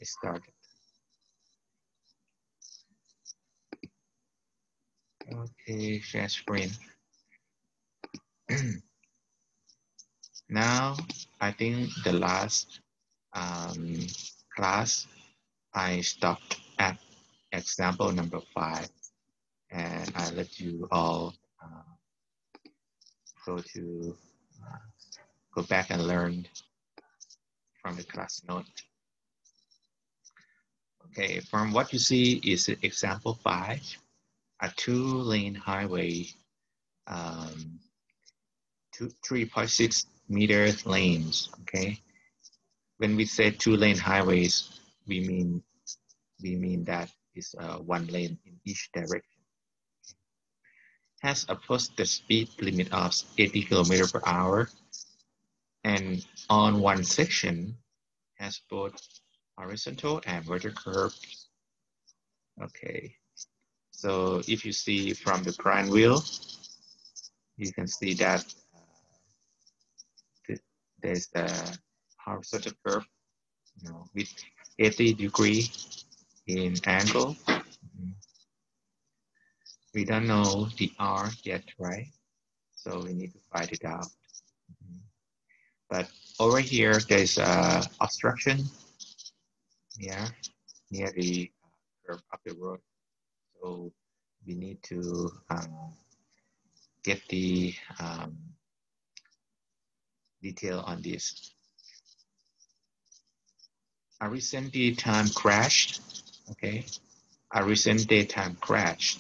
started. Okay, share screen. Now, I think the last class, I stopped at example number 5, and I let you all go back and learn from the class note. Okay, from what you see is example 5, a 2-lane highway, 3.6 meter lanes. Okay, when we say 2-lane highways, we mean that is 1 lane in each direction. Has a posted speed limit of 80 km per hour, and on one section has both horizontal and vertical curves. Okay, so if you see from the front wheel, you can see that there's a horizontal curve, with 80-degree in angle. We don't know the R yet, right? So we need to find it out. But over here, there's a obstruction here near the curve of the road. So we need to get the detail on this. A recent daytime crash, okay? A recent daytime crash.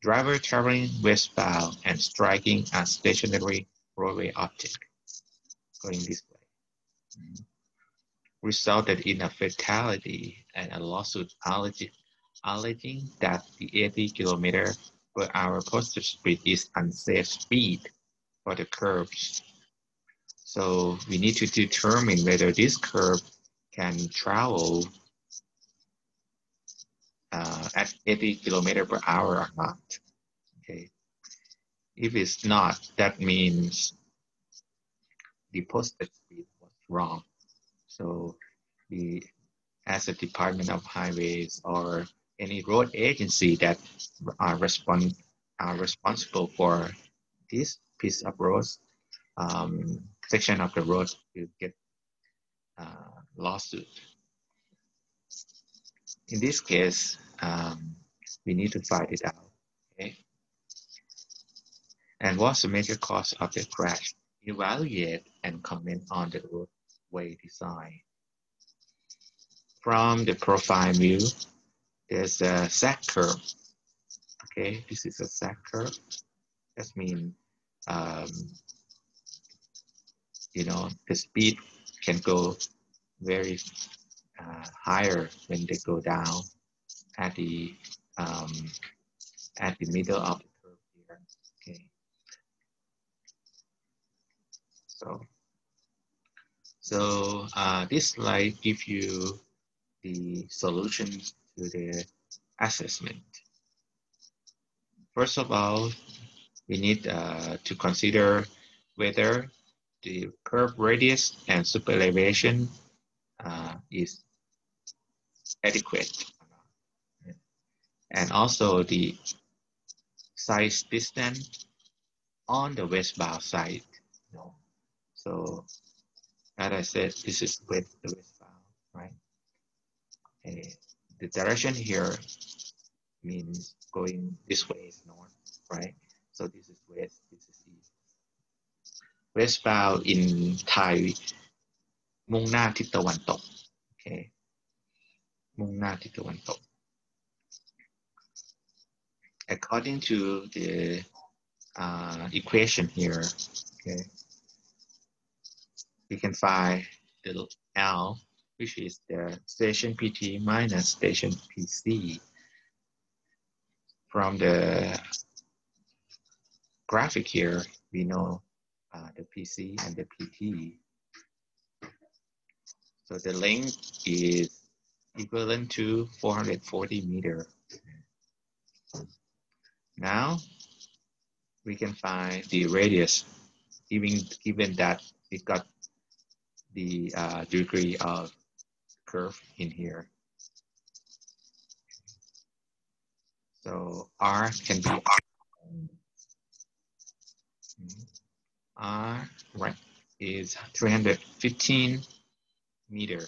Driver traveling westbound and striking a stationary roadway object going this way. Resulted in a fatality and a lawsuit alleging that the 80 km per hour posted speed is unsafe speed for the curves. So we need to determine whether this curve can travel at 80 km per hour or not. Okay. If it's not, that means the posted speed was wrong. So as a Department of Highways or any road agency that are responsible for this piece of road, section of the road will get lawsuit. In this case, we need to find it out. Okay. And what's the major cause of the crash? Evaluate and comment on the roadway design. From the profile view, there's a sag curve. Okay, this is a sag curve. That means, the speed can go very higher when they go down at the middle of the curve here. Okay, so this slide gives you the solutions to the assessment. First of all, we need to consider whether the curve radius and super elevation is adequate, and also the size distance on the westbound side. So as I said, this is with the westbound, right? The direction here means going this way is north, right? So this is west, this is east. Westbound in Thai มุ่งหน้าทิศตะวันตก okay มุ่งหน้าทิศตะวันตก according to the equation here, okay, we can find the L, which is the station PT minus station PC. From the graphic here, we know the PC and the PT. So the length is equivalent to 440 meters. Now we can find the radius, given that we got the degree of curve in here. So R can be R, right, is 315 meter.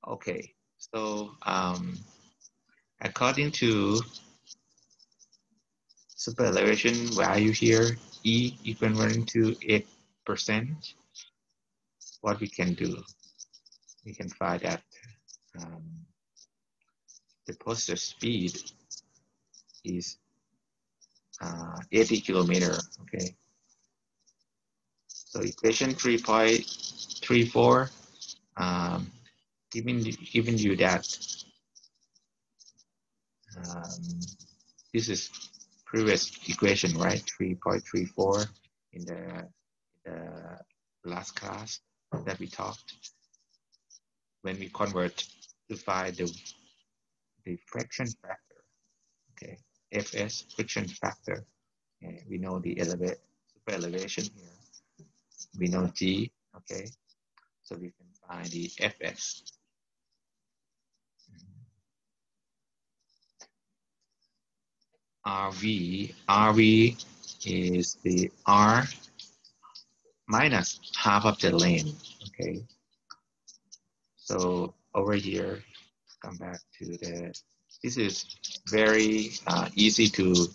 Okay, so according to super elevation value here, E equivalent to 8%, what we can do, we can find that the posted speed is 80 kilometer, okay? So equation 3.34 giving you that this is previous equation, right? 3.34 in the last class that we talked. When we convert to find the friction factor, okay, Fs, friction factor, okay, we know the super elevation here. We know G, okay, so we can find the Fs. RV is the R minus half of the length, okay. So over here, come back to this is very easy to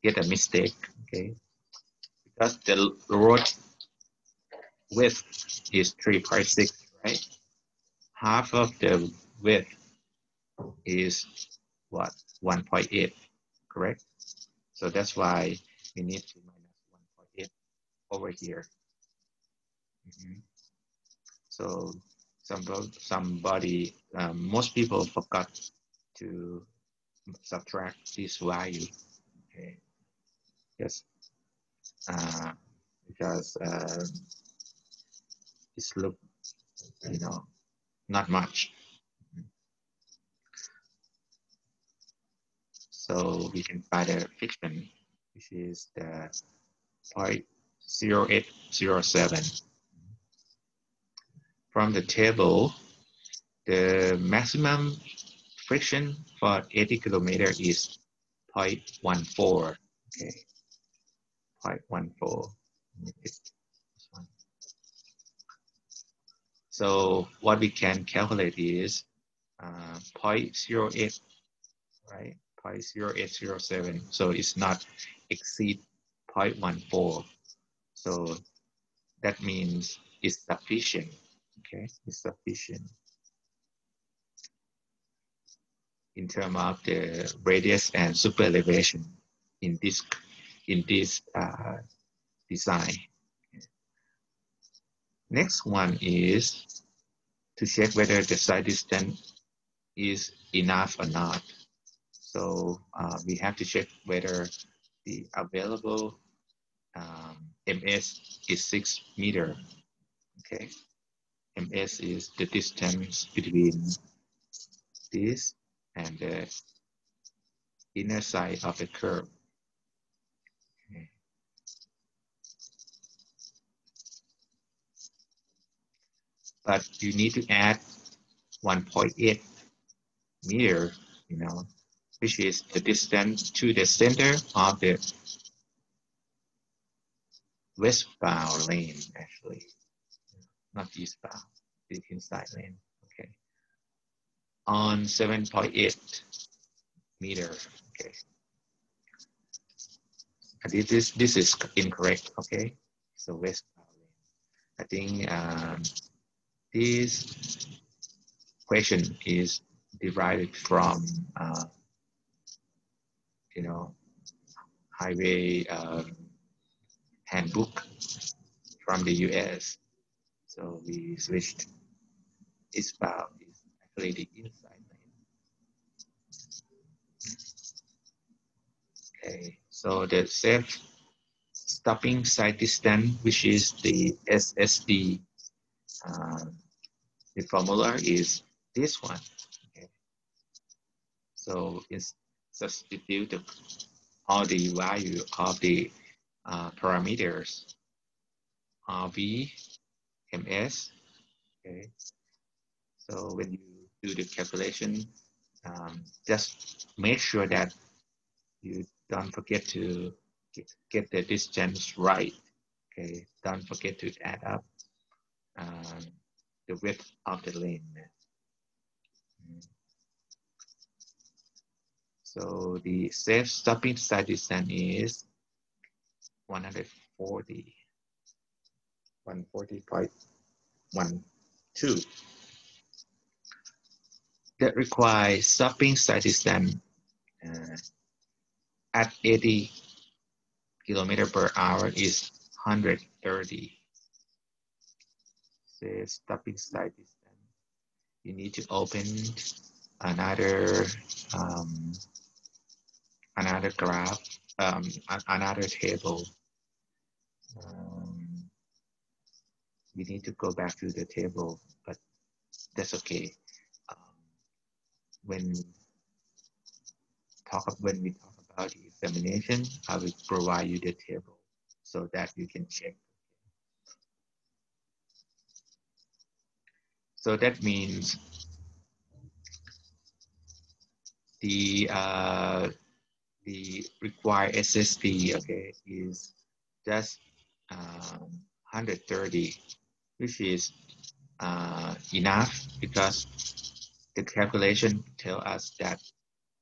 get a mistake, okay, because the road width is 3.6, right? Half of the width is what, 1.8, correct? So that's why we need to minus 1.8 over here. So somebody, most people forgot to subtract this value. Okay. Yes, because it's look, not much. So we can find a friction, which is the 0.0807. From the table, the maximum friction for 80 kilometer is 0.14. Okay, 0.14. So what we can calculate is 0.08, right? 0.0807. So it's not exceed 0.14. So that means it's sufficient. Okay, it's sufficient in terms of the radius and super elevation in this design. Next one is to check whether the side distance is enough or not. So we have to check whether the available MS is 6 meter. Okay, MS is the distance between this and the inner side of the curve. Okay. But you need to add 1.8 meter, which is the distance to the center of the westbound lane, actually, not eastbound, the inside lane. Okay, on 7.8 meter. Okay, this is incorrect. Okay, so westbound lane. I think this question is derived from highway handbook from the US. So we switched eastbound is actually the inside lane. Okay, so the safe stopping side distance, which is the SSD, the formula is this one. Okay, so it's substitute all the value of the parameters RV, MS, okay, So when you do the calculation, just make sure that you don't forget to get the distance right. Okay, don't forget to add up um, the width of the lane. So the safe stopping side distance is 140, 140.12. That requires stopping side distance at 80 kilometer per hour is 130. Say stopping side distance. You need to open another another graph, another table. We need to go back to the table, but that's okay. When we talk about the examination, I will provide you the table so that you can check. So that means the required SSD, okay, is just 130, which is enough because the calculation tell us that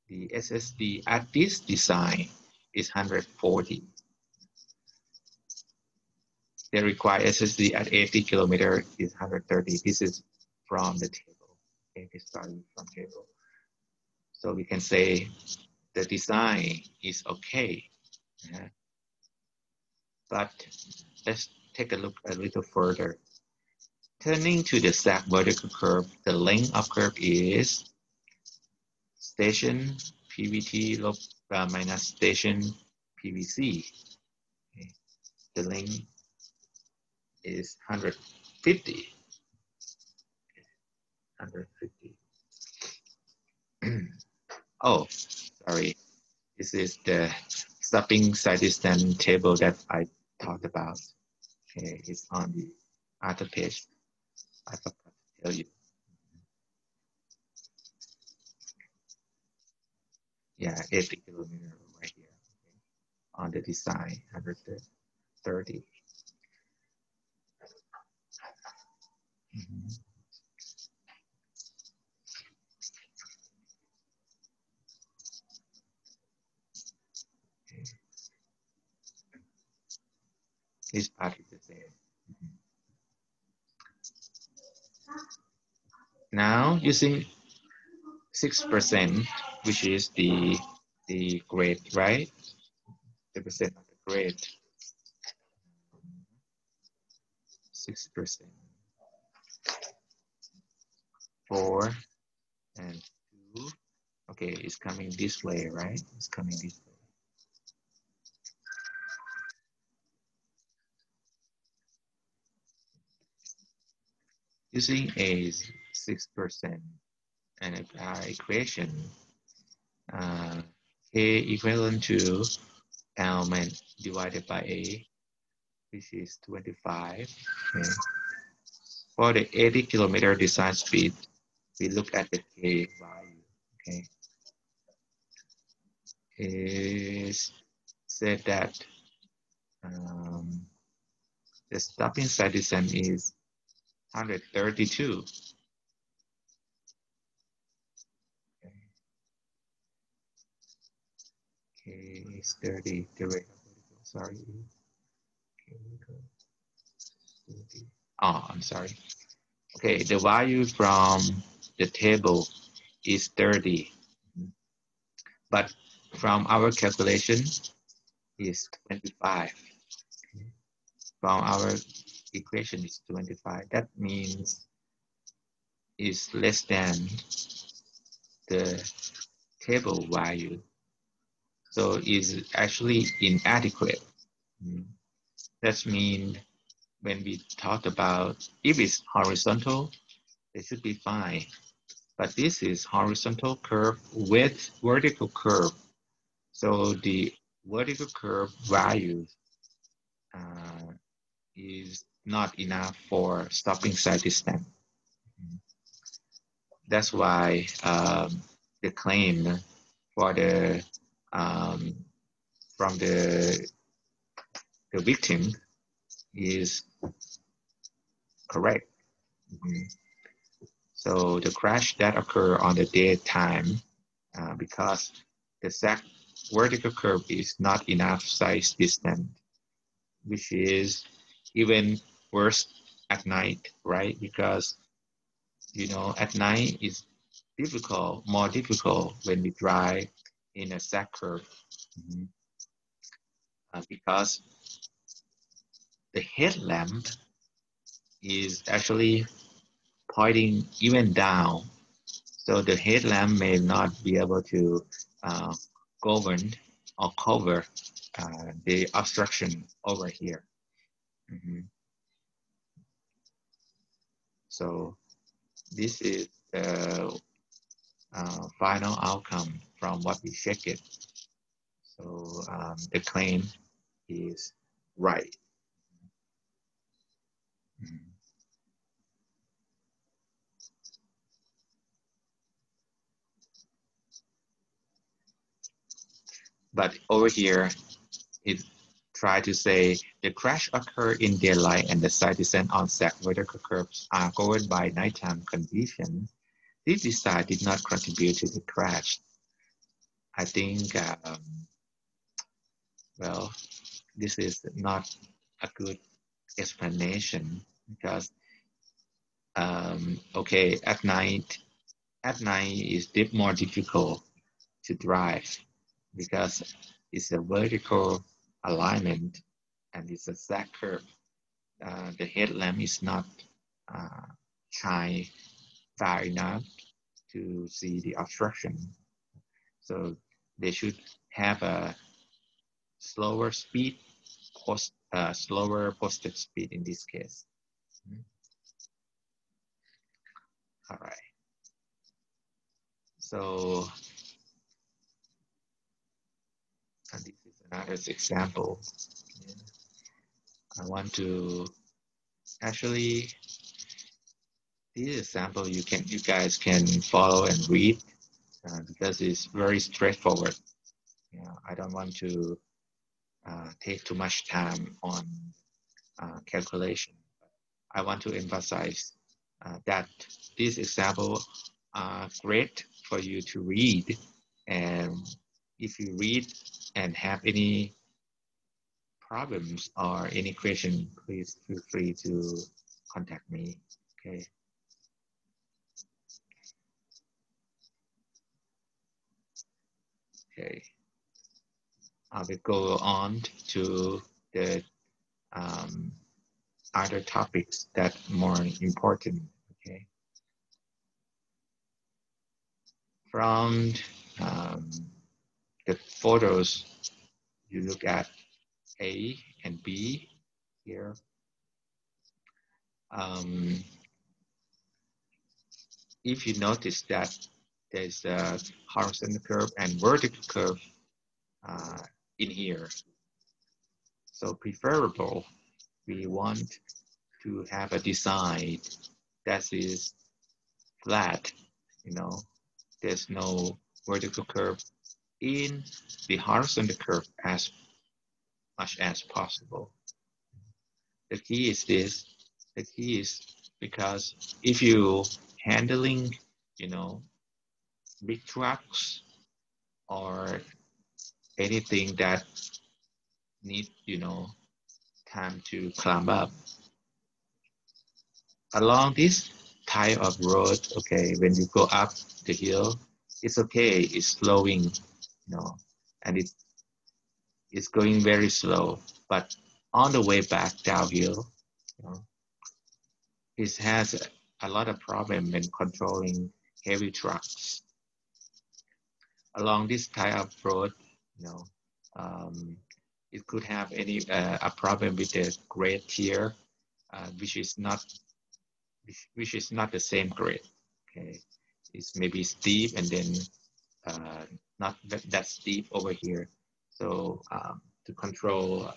the SSD at this design is 140. The required SSD at 80 kilometer is 130. This is from the table. Okay, this starting from table. So we can say the design is okay. Yeah. But let's take a look a little further. Turning to the stack vertical curve, the length of curve is station PVT minus station PVC. Okay. The length is 150. 150. Oh, sorry. This is the stopping side distance table that I talked about. Okay, it's on the other page. I forgot to tell you. Yeah, 80 kilometer right here. Okay. On the design, 130. Mm-hmm. Okay. This part is the same. Mm-hmm. Now using 6%, which is the grade, right? The percent of the grade. 6%. 4 and 2. Okay, it's coming this way, right? It's coming this way. Using a 6% and our equation, K equivalent to L divided by A, which is 25. Okay. For the 80 kilometer design speed, we look at the K value. Okay, is said that the stopping side distance is 132. Okay, K is 30. The rate of vertical, sorry. Oh, I'm sorry. Okay, the value from the table is 30, but from our calculation is 25. From our equation is 25. That means is less than the table value. So is actually inadequate. That means when we talk about if it's horizontal, it should be fine. But this is horizontal curve with vertical curve. So the vertical curve value is not enough for stopping side distance. That's why the claim for the from the victim is correct. Mhm. So the crash that occurred on the daytime because the exact vertical curve is not enough size distance, which is even worse at night, right? Because at night is more difficult when we drive in a exact curve. Mhm. Because the headlamp is actually pointing even down. So the headlamp may not be able to uh, govern or cover the obstruction over here. Mhm. So this is the final outcome from what we check it. So the claim is right. Mhm. But over here, it tried to say the crash occurred in daylight and the side descent on exact vertical curves are governed by nighttime conditions. This design did not contribute to the crash. I think, well, this is not a good explanation because, okay, at night is more difficult to drive because it's a vertical alignment and it's a exact curve. The headlamp is not shine far enough to see the obstruction. So they should have a slower speed, slower posted speed in this case. All right. So and this is another example. I want to actually this example you guys can follow and read because it's very straightforward. I don't want to take too much time on calculation. I want to emphasize that these examples are great for you to read. And if you read and have any problems or any question, please feel free to contact me. Okay. Okay. I will go on to the um, other topics that more important. Okay. From um, the photos you look at A and B here. Um, if you notice that there's a horizontal curve and vertical curve uh, in here, so preferable, we want to have a design that is flat, there's no vertical curve in the horizontal curve as much as possible. The key is this. The key is because if you handling, you know, big trucks or anything that need, time to climb up along this type of road, okay, when you go up the hill, it's okay, it's slowing, and it's going very slow. But on the way back downhill, it has a lot of problem when controlling heavy trucks. Along this type of road, you know, um, it could have a problem with the grade here, which is not the same grade. Okay, it's maybe steep and then not that steep over here. So to control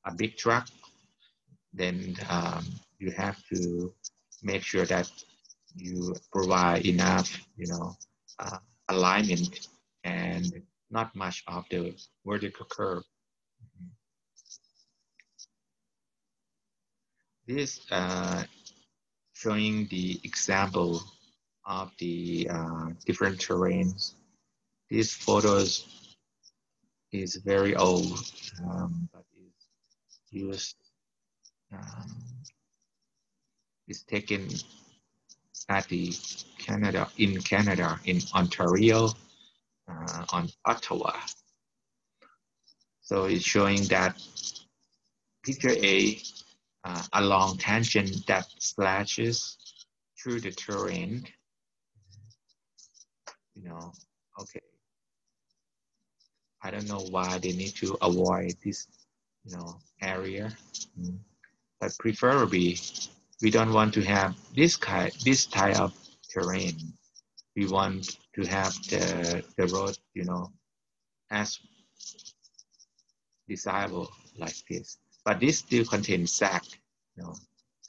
a big truck, then you have to make sure that you provide enough, alignment and not much of the vertical curve. This showing the example of the different terrains. These photos is very old, but is used, is taken at the in Canada, in Ontario, on Ottawa. So it's showing that picture A, a long tangent that slashes through the terrain. Okay. I don't know why they need to avoid this, area. But preferably, we don't want to have this type of terrain. We want to have the road, as desirable like this. But this still contains sag,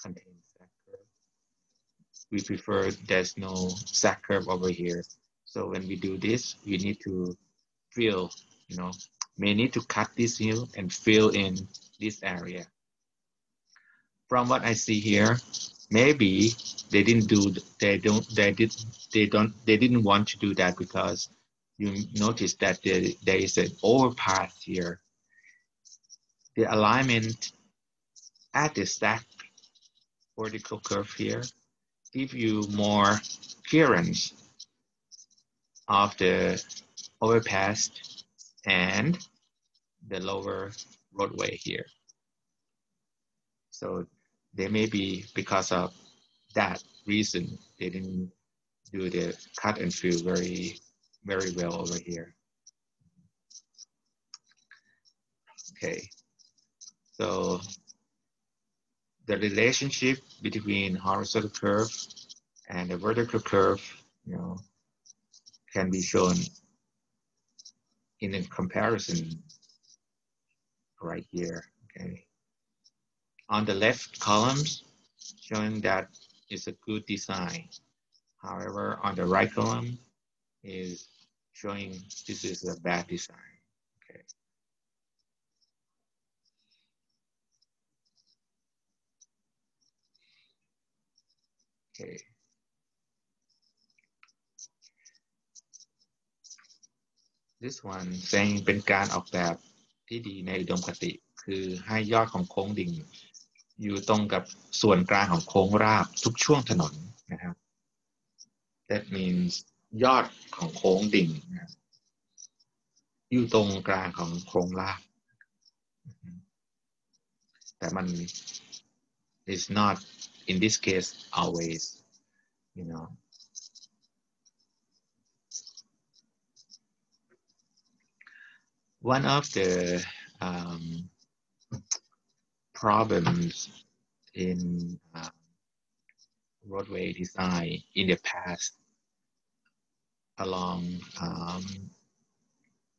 contains sag curve. We prefer there's no sag curve over here. So when we do this, we need to fill, may need to cut this hill and fill in this area. From what I see here, maybe they didn't want to do that because you notice that there is an overpass here. The alignment at the stack vertical curve here give you more clearance of the overpass and the lower roadway here. So they may be, because of that reason, they didn't do the cut and fill very, very well over here. Okay, so the relationship between horizontal curve and the vertical curve, can be shown in a comparison right here. Okay, on the left columns, showing that it's a good design. However, on the right column is showing this is a bad design. Okay. Okay. This one saying เป็นการออกแบบที่ดีในอุดมคติคือให้ยอดของโค้งดิ่งอยู่ตรงกับส่วนกลางของโค้งราบทุกช่วงถนนนะครับ That means ยอดของโค้งดิ่งนะอยู่ตรงกลางของโค้งราบแต่มัน is not in this case always, One of the problems in roadway design in the past along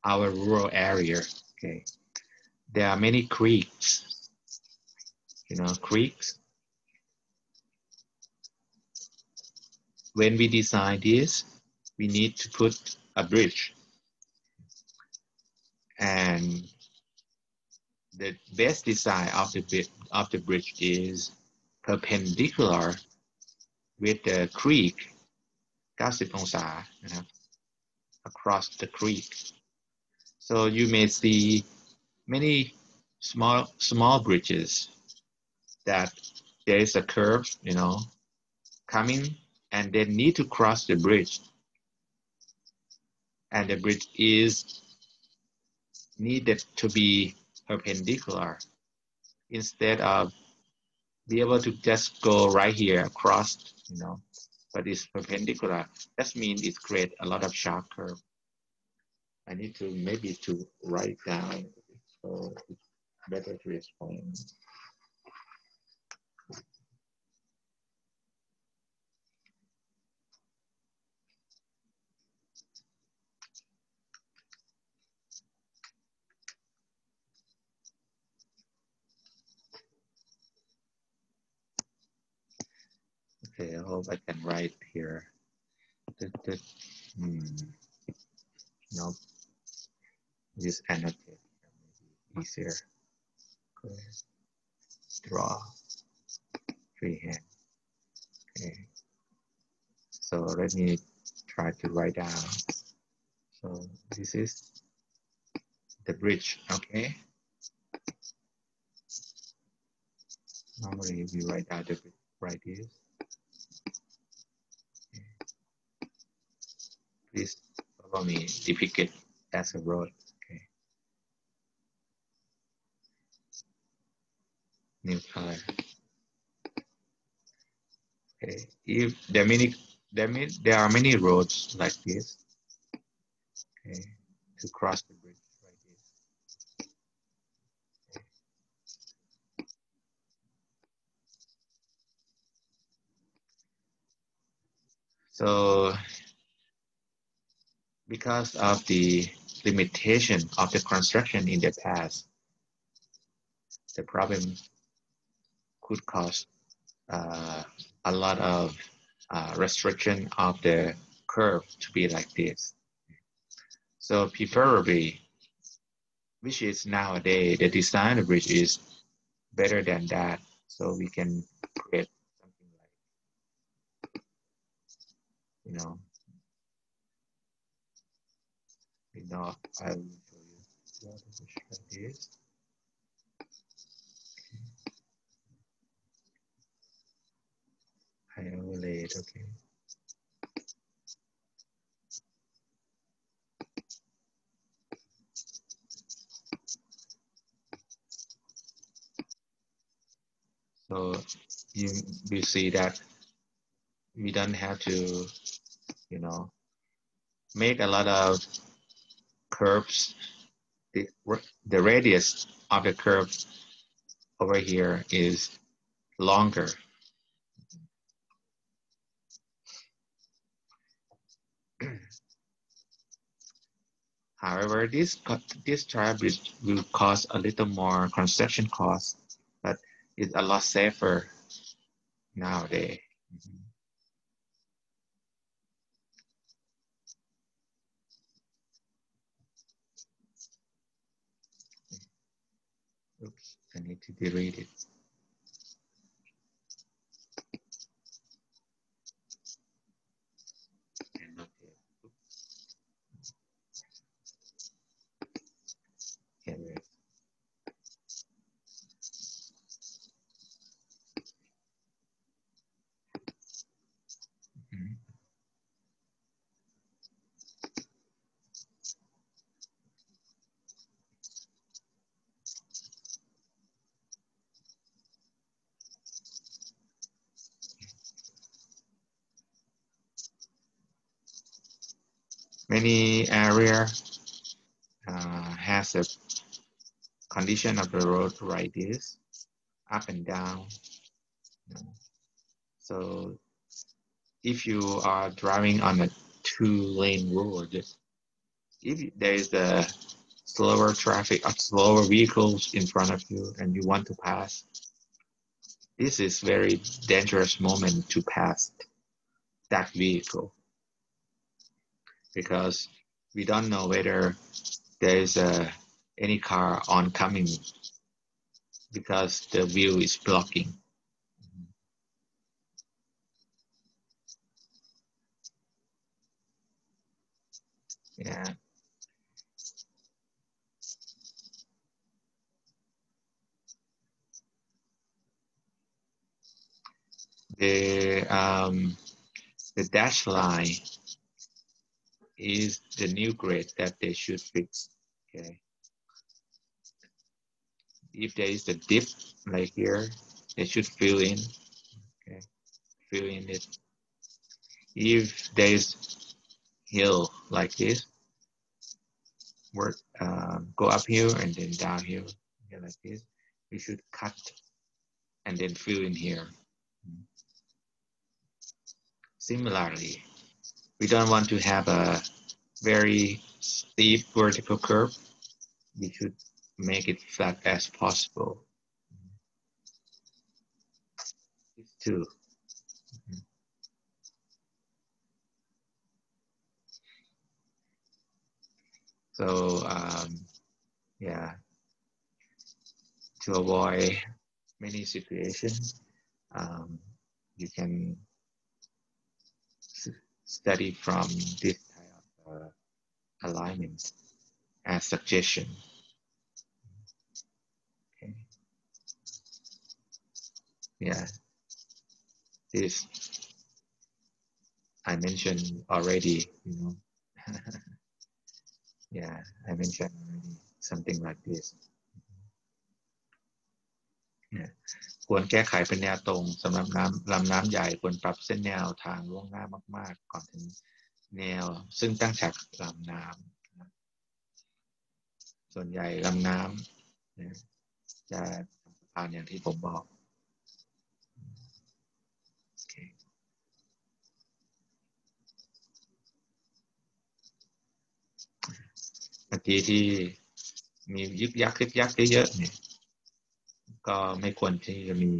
our rural area, okay, there are many creeks, creeks. When we design this, we need to put a bridge. And the best design of the bridge is perpendicular with the creek 90 องศานะครับ across the creek. So you may see many small bridges that there is a curve, coming, and they need to cross the bridge. And the bridge is needed to be perpendicular instead of be able to just go right here across, but it's perpendicular. That means it creates a lot of sharp curve. I need to maybe to write down so it's better to explain. Okay, I hope I can write here. Nope, just annotate. Maybe easier. Okay. Draw freehand. Okay. So let me try to write down. So this is the bridge. Okay. Normally we write out the bridge like this. Okay. Please follow me. Depict it as a road. Okay. New color. Okay. If there are many roads like this. Okay. To cross the bridge like this. Okay. So because of the limitation of the construction in the past, the problem could cause a lot of restriction of the curve to be like this. So preferably, which is nowadays the design of bridge is better than that. So we can create something like, I will show you what is like this. I overlay it, okay. So you see that we don't have to, make a lot of curves. The radius of the curve over here is longer. However, this type will cost a little more construction cost, but it's a lot safer nowadays. Oops, I need to delete it. Many area has a condition of the road like this, up and down. So if you are driving on a two-lane road, if there is a slower traffic or slower vehicles in front of you and you want to pass, this is very dangerous moment to pass that vehicle, because we don't know whether there is any car oncoming because the view is blocking. Yeah. The dash line is the new grade that they should fix. Okay. If there is a dip like here, they should fill in. Okay. Fill in it. If there is hill like this, go up here and then down here like this. We should cut and then fill in here. Similarly, we don't want to have a very steep vertical curve. We should make it flat as possible. These two. So yeah, to avoid many situations, you can study from this type of alignment as suggestion. Okay. Yeah, this I mentioned already, you know. Yeah, I mentioned already something like this. Yeah. ควรแก้ไขเป็นแนวตรงสำหรับลำน้ำใหญ่ควรปรับเส้นแนวทางล่วงหน้ามากๆก่อนถึงแนวซึ่งตั้งฉากลำน้ำส่วนใหญ่ลำน้ำจะผ่านอย่างที่ผมบอก okay. เมื่อกี้ที่มียึกยักเยอะๆเนี่ยก็ไม่ควรที่จะมี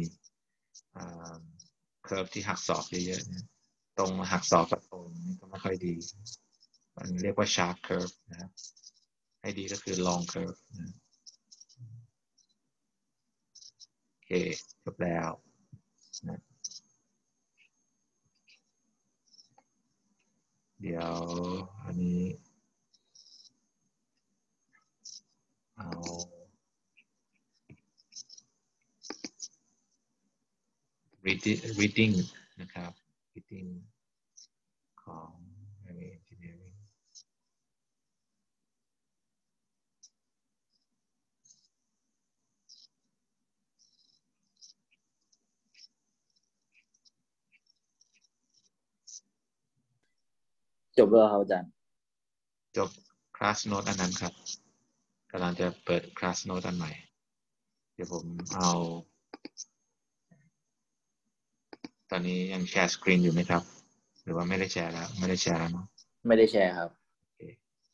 เคอร์ฟที่หักศอกเยอะๆตรงหักศอกกับตรงนี่ก็ไม่ค่อยดีมันเรียกว่า sharp curve นะครับให้ดีก็คือ long curve นะโอเคจบแล้วนะเดี๋ยวอันนี้เอา reading นะครับ reading ของ engineering จบแล้วครับอาจารย์จบคลาสโน้ตอันนั้นครับกำลังจะเปิดคลาสโน้ตอันใหม่เดี๋ยวผมเอาตอนนี้ยังแชร์สกรีนอยู่ไหมครับหรือว่าไม่ได้แชร์แล้วไม่ได้แชร์แล้วเนาะไม่ได้แชร์ครับโอเค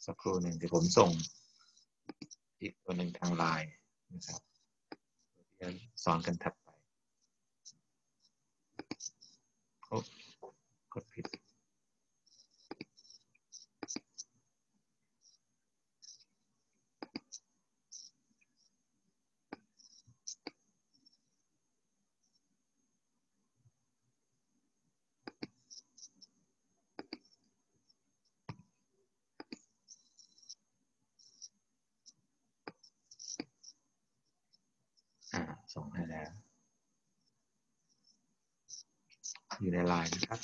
สักครู่หนึ่งเดี๋ยวผมส่งอีกตัวหนึ่งทางไลน์นะครับเดี๋ยวสอนกันถัดไปโอ้กดผิดส่งให้แล้วอยู่ในไลน์นะครับ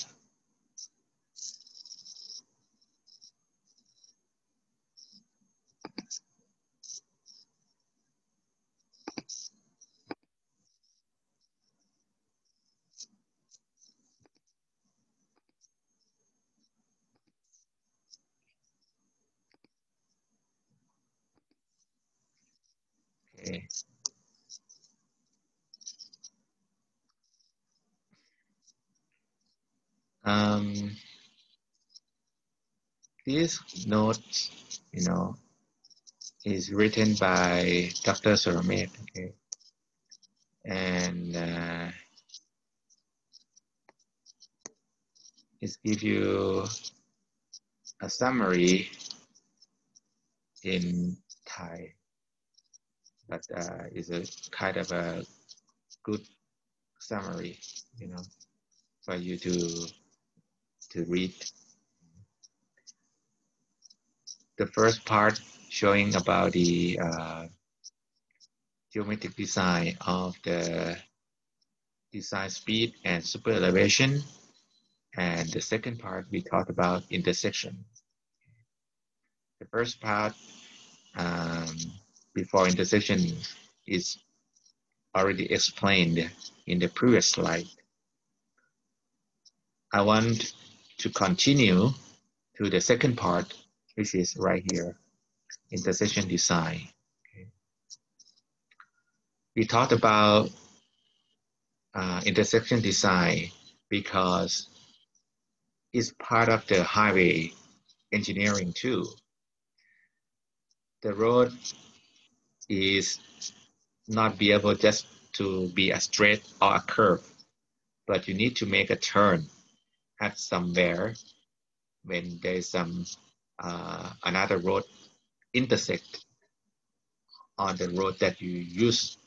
โอเคthis note you know is written by Dr. Suramed okay and it gives you a summary in Thai but is a kind of a good summary you know for you to read the first part showing about the geometric design of the design speed and super elevation. And the second part, we talked about intersection. The first part, before intersection, is already explained in the previous slide. I want to continue to the second part, which is right here, intersection design. Okay. We talked about intersection design because it's part of the highway engineering too. The road is not be able just to be a straight or a curve, but you need to make a turn at somewhere when there's some another road intersect on the road that you use.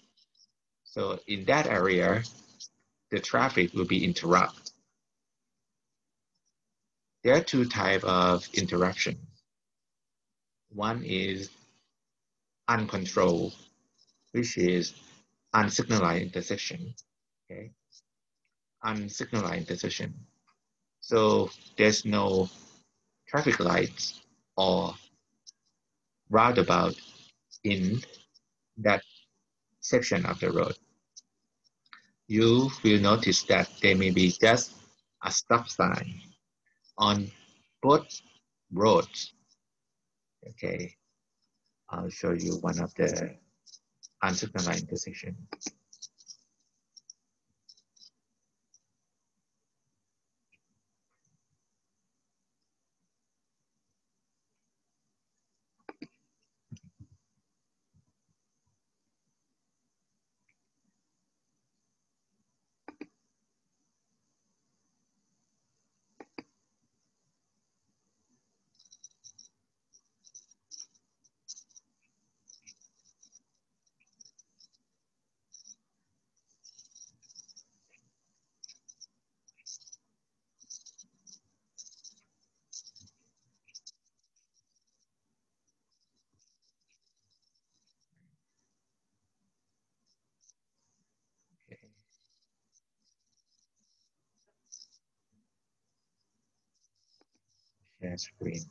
So in that area, the traffic will be interrupted. There are two types of interruption. One is uncontrolled, which is unsignalized intersection. Okay, unsignalized intersection. So there's no traffic lights or roundabout in that section of the road. You will notice that there may be just a stop sign on both roads. Okay, I'll show you one of the unsignalized intersection. Okay. Share screen.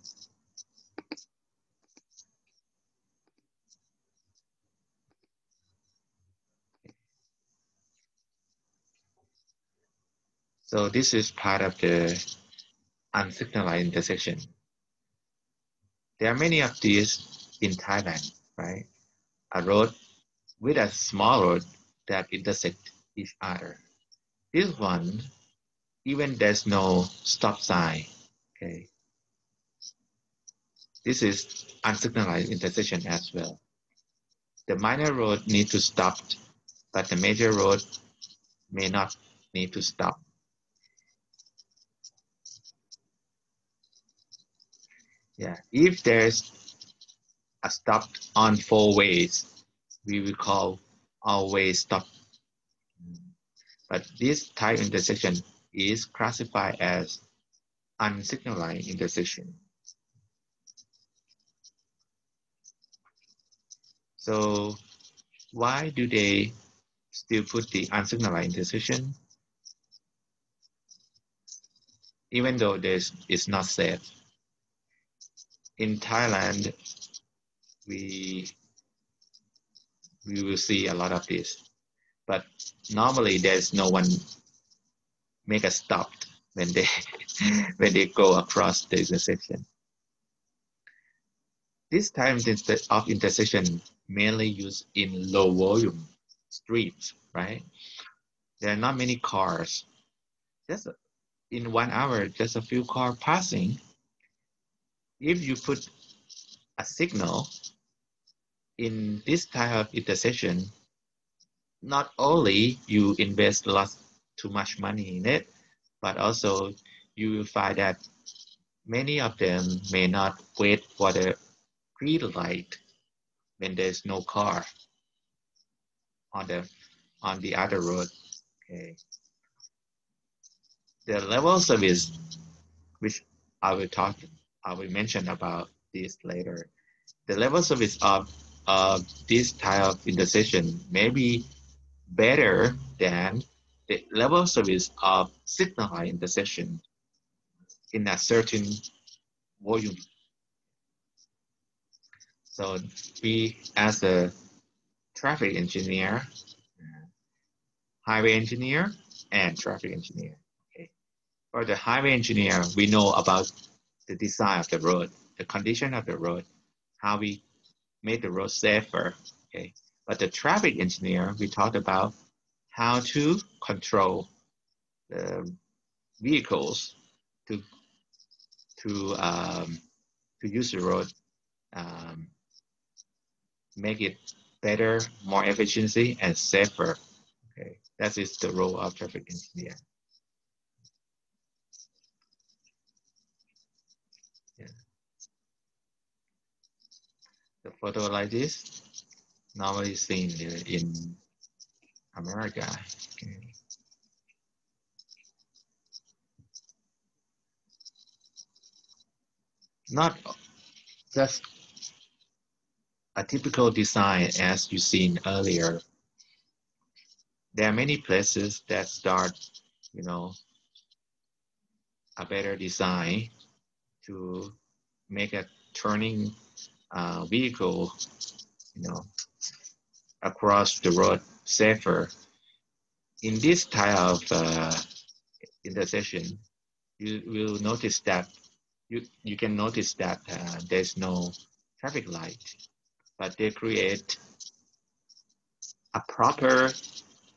So this is part of the unsignalized intersection. There are many of these in Thailand, right? A road with a small road that intersect each other. This one, even there's no stop sign, okay? This is unsignalized intersection as well. The minor road need to stop, but the major road may not need to stop. Yeah, if there's a stop on 4 ways, we will call all-way stop. But this type intersection is classified as unsignalized intersection. So why do they still put the unsignalized intersection? Even though this is not safe. In Thailand, we will see a lot of this. But normally there's no one make a stop when they when they go across the intersection. This type of intersection mainly used in low volume streets, right? There are not many cars. Just in 1 hour, just a few cars passing. If you put a signal in this type of intersection, not only you invest too much money in it, but also you will find that many of them may not wait for the green light when there's no car on the other road. Okay. The level service, which I will mention about this later. The level service of this type of intersection may be better than the level service of signal intersection in a certain volume. So we, as a traffic engineer, highway engineer, and traffic engineer. Okay. For the highway engineer, we know about the design of the road, the condition of the road, how we make the road safer. Okay. But the traffic engineer, we talked about how to control the vehicles to use the road, make it better, more efficiency, and safer. Okay, that is the role of traffic engineer. Yeah. photo like this normally seen in America. Okay. Not just a typical design as you seen earlier. There are many places that start, you know, a better design to make a turning vehicle, you know, across the road safer. In this type of intersection, you will notice that you can notice that there's no traffic light, but they create a proper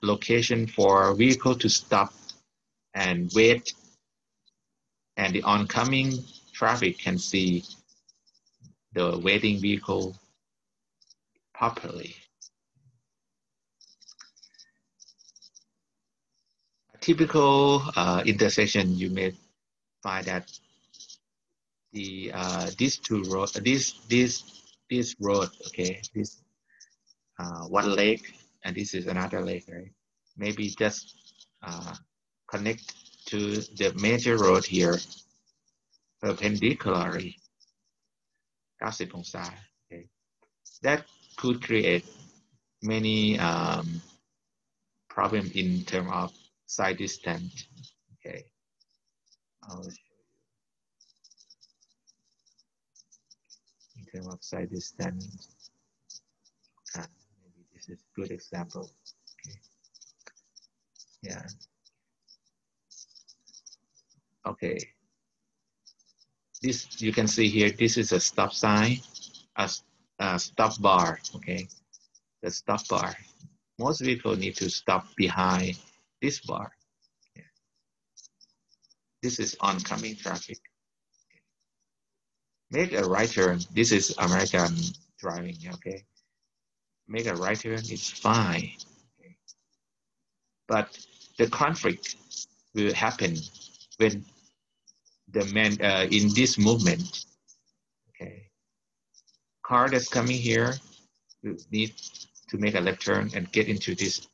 location for vehicle to stop and wait, and the oncoming traffic can see the waiting vehicle properly. A typical intersection, you may find that the these two road, this road, okay, this one lake and this is another lake, right? Maybe just connect to the major road here perpendicularly, 90 องศา okay. That could create many problems in terms of side distance. Okay, I'll show you. In terms of side distance, maybe this is a good example. Okay. Yeah. Okay. This you can see here. This is a stop sign, a stop bar. Okay, the stop bar. Most vehicles need to stop behind this bar. Yeah. This is oncoming traffic. Make a right turn. This is American driving. Okay, make a right turn. It's fine. Okay. But the conflict will happen when the man in this movement. Okay, car that's coming here will need to make a left turn and get into this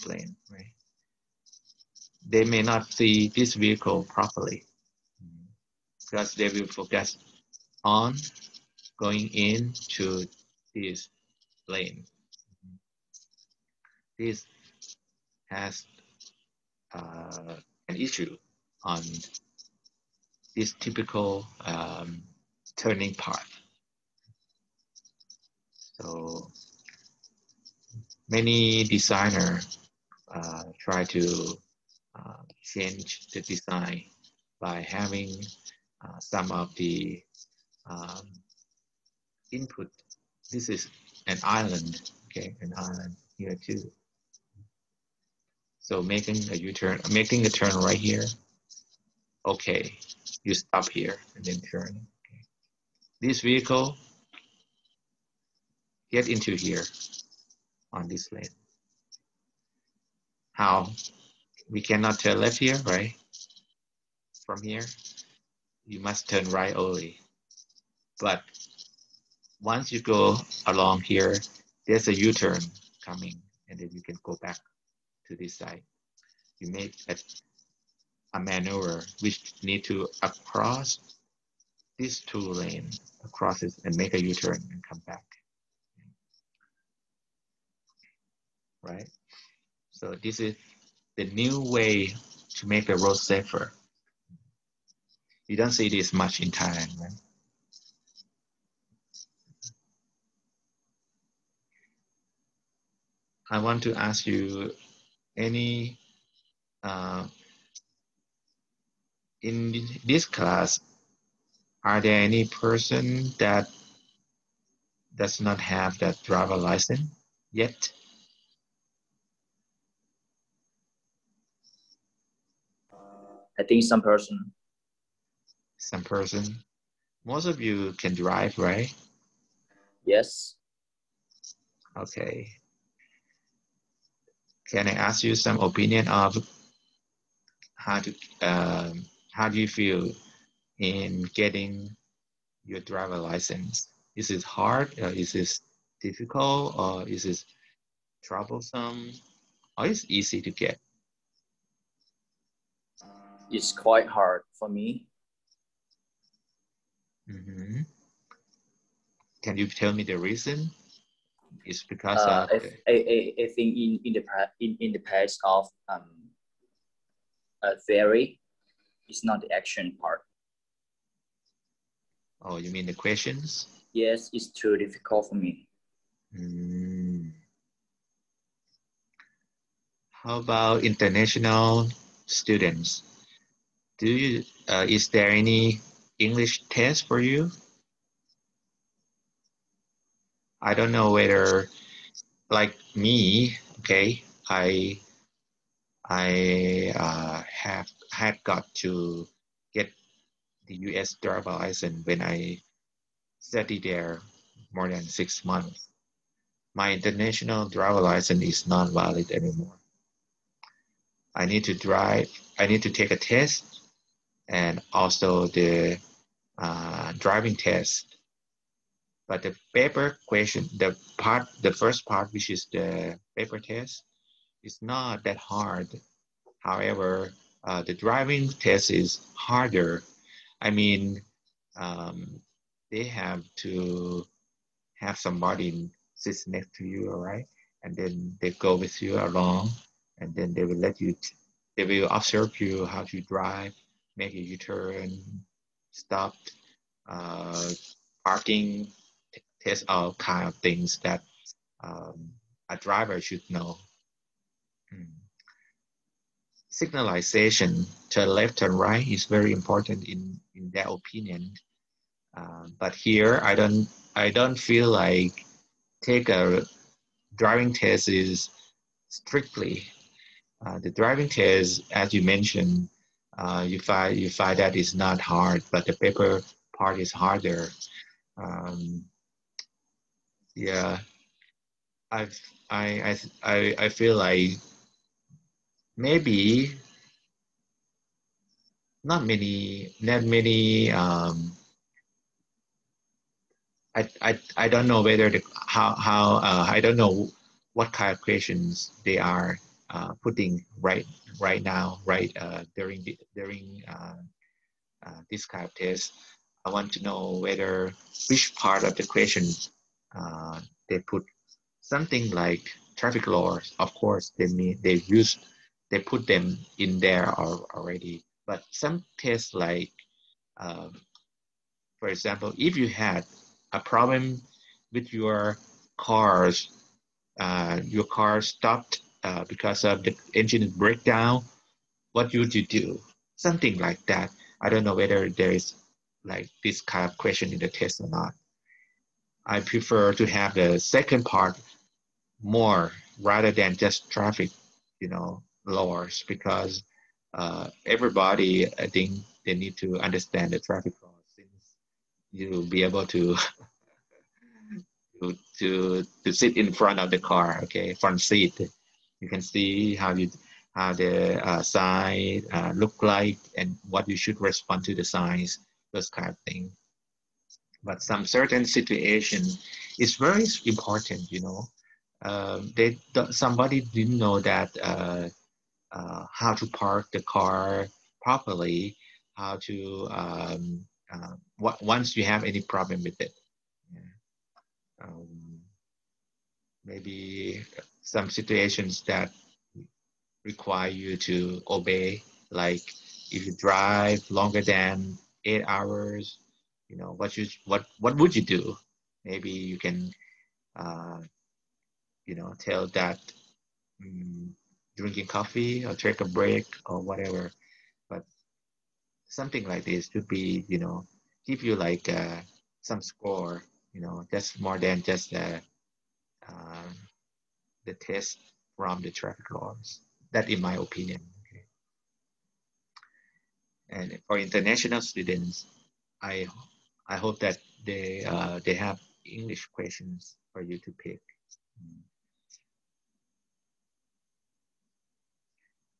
lane, right? They may not see this vehicle properly because they will focus on going into this lane. This has an issue on this typical turning path. So many designers try to change the design by having some of the input. This is an island, okay, an island here too. So making a U-turn, making a turn right here. Okay, you stop here and then turn. Okay. This vehicle get into here on this lane. How? We cannot turn left here, right? From here, you must turn right only. But once you go along here, there's a U-turn coming, and then you can go back to this side. You make a maneuver which need to across these two lanes, across it, and make a U-turn and come back. Right? So this is the new way to make the road safer. You don't see this much in Thailand, right? I want to ask you any in this class, are there any person that does not have that driver license yet? I think some person. Some person. Most of you can drive, right? Yes. Okay. Can I ask you some opinion of how do you feel in getting your driver license? Is it hard? Is it difficult? Or is it troublesome? Or is it easy to get? It's quite hard for me. Mm-hmm. Can you tell me the reason? It's because Uh, of I, the, I think in the past of theory, it's not the action part. oh, you mean the questions? Yes, it's too difficult for me. Mm. How about international students? Do you, is there any English test for you? I don't know whether, like me, okay, I have had got to get the U.S. driver license when I studied there more than 6 months. My international driver license is not valid anymore. I need to drive. I need to take a test and also the driving test. But the paper question, the first part, which is the paper test, is not that hard. However, the driving test is harder. I mean, um, they have to have somebody sit next to you, all right? And then they go with you along, and then they will they will observe you how to drive, make a U-turn, stop, uh, parking, test all kind of things that um, a driver should know. Mm. Signalization, turn left, turn right is very important in their opinion. But here, I don't feel like take a driving test is strictly. The driving test, as you mentioned, you find that it's not hard, but the paper part is harder. Um, yeah, I've I feel like maybe not many. I don't know whether the how I don't know what kind of questions they are putting right now during this kind of test. I want to know whether which part of the question they put something like traffic laws. Of course, they put them in there already. But some tests like, um, for example, if you had a problem with your car stopped because of the engine breakdown, what would you do? Something like that. I don't know whether there is like this kind of question in the test or not. I prefer to have the second part more rather than just traffic, laws because everybody, I think they need to understand the traffic laws since you'll be able to sit in front of the car, okay, front seat. You can see how the sign look like and what you should respond to the signs, those kind of thing. But some certain situation is very important, somebody didn't know that how to park the car properly, how to once you have any problem with it. Yeah. Um, Maybe some situations that require you to obey, like if you drive longer than 8 hours, what would you do? Maybe you can uh, tell that um, drinking coffee or take a break or whatever. But something like this should be, give you like some score, that's more than just uh, the test from the traffic laws. That, in my opinion. Okay. And for international students, I I hope that they have English questions for you to pick.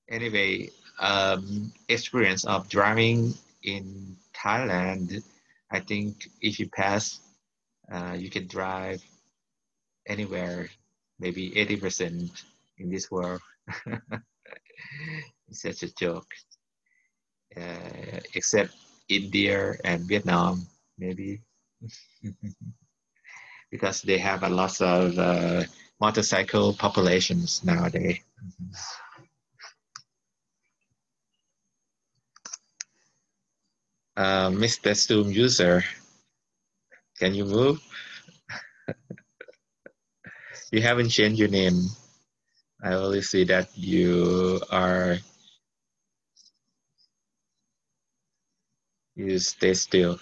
Anyway, experience of driving in Thailand. I think if you pass You can drive anywhere, maybe 80% in this world. It's such a joke. Except India and Vietnam, maybe, because they have a lot of motorcycle populations nowadays. Mr. Zoom user, can you move? You haven't changed your name. I only see that you stay still.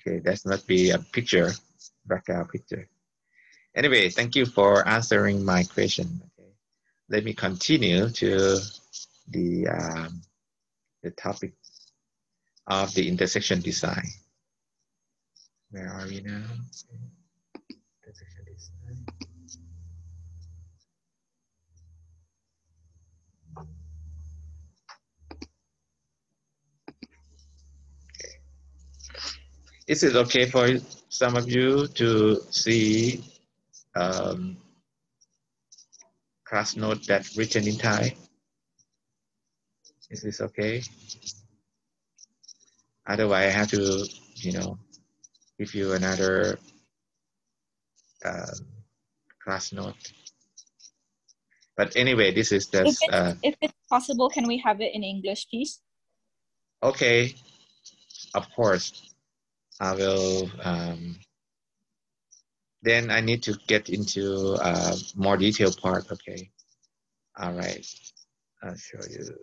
Okay, that's not be a picture, background picture. Anyway, thank you for answering my question. Okay, let me continue to the topic of the intersection design. Where are we now? Intersection design. Okay. Is it okay for some of you to see class note that's written in Thai? Is this okay? Otherwise, I have to, give you another class note. But anyway, this is just. If it's possible, can we have it in English, please? Okay, of course. I will. Then I need to get into more detailed part. Okay. All right. I'll show you.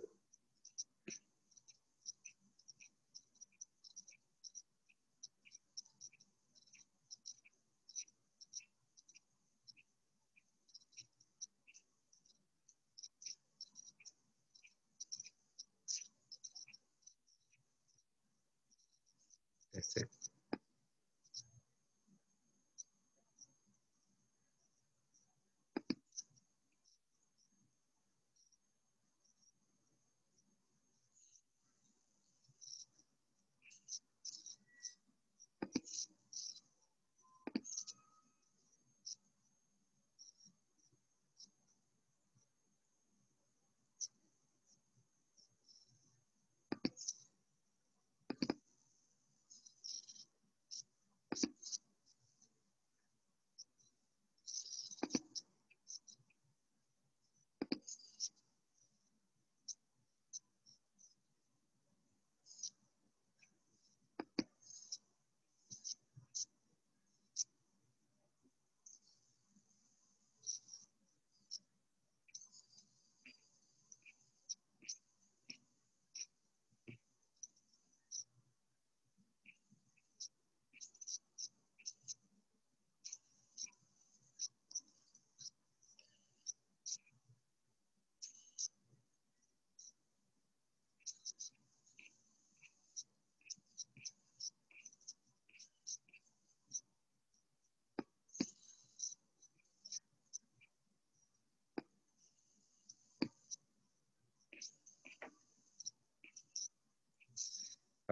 That's it.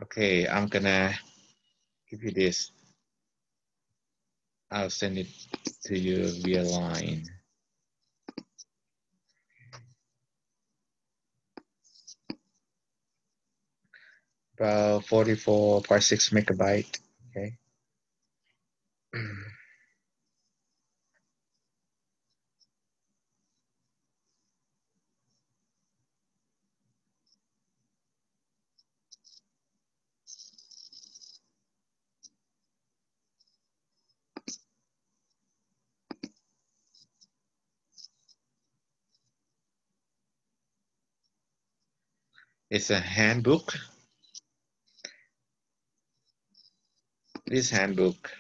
Okay, I'm gonna give you this. I'll send it to you via line. About 44.6 megabyte. Okay. It's a handbook. This handbook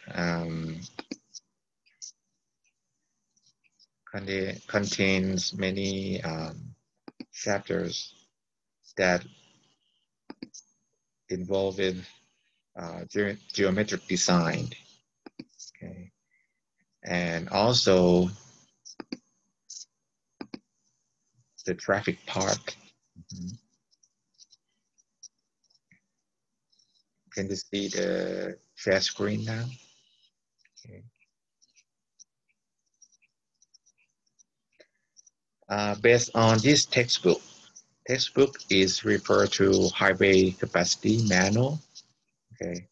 contains many chapters that involve with geometric design. Okay, and also the traffic part. Mm-hmm. Can you see the share screen now? Okay. Based on this textbook is referred to Highway Capacity Manual. Okay,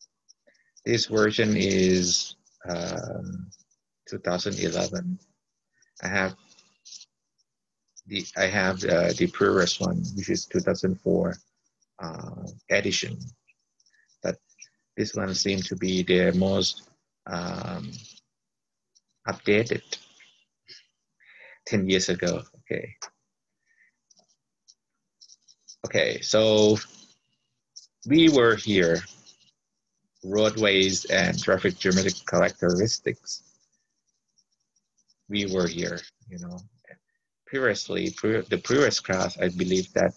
this version is 2011. I have the previous one, which is 2004 edition, but this one seems to be the most updated 10 years ago. Okay, so we were here, roadways and traffic geometric characteristics. We were here, you know. Previously, the previous class, I believe that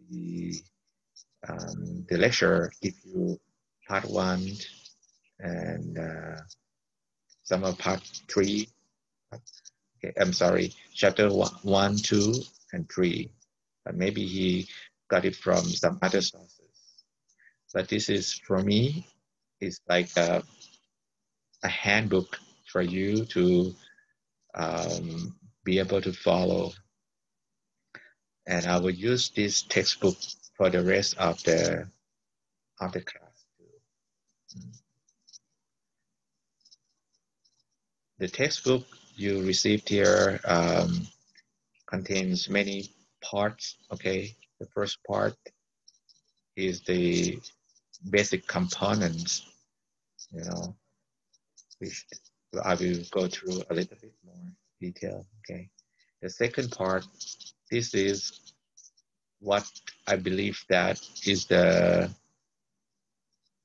the lecture give you part 1 and some of part 3. Okay, I'm sorry, chapter 1, 2, and 3. But maybe he got it from some other sources. But this is, for me, it's like a handbook for you to be able to follow. And I will use this textbook for the rest of the class too. The textbook you received here contains many parts. Okay, the first part is the basic components, you know, which I will go through a little bit more detail. Okay, the second part, this is what I believe that is the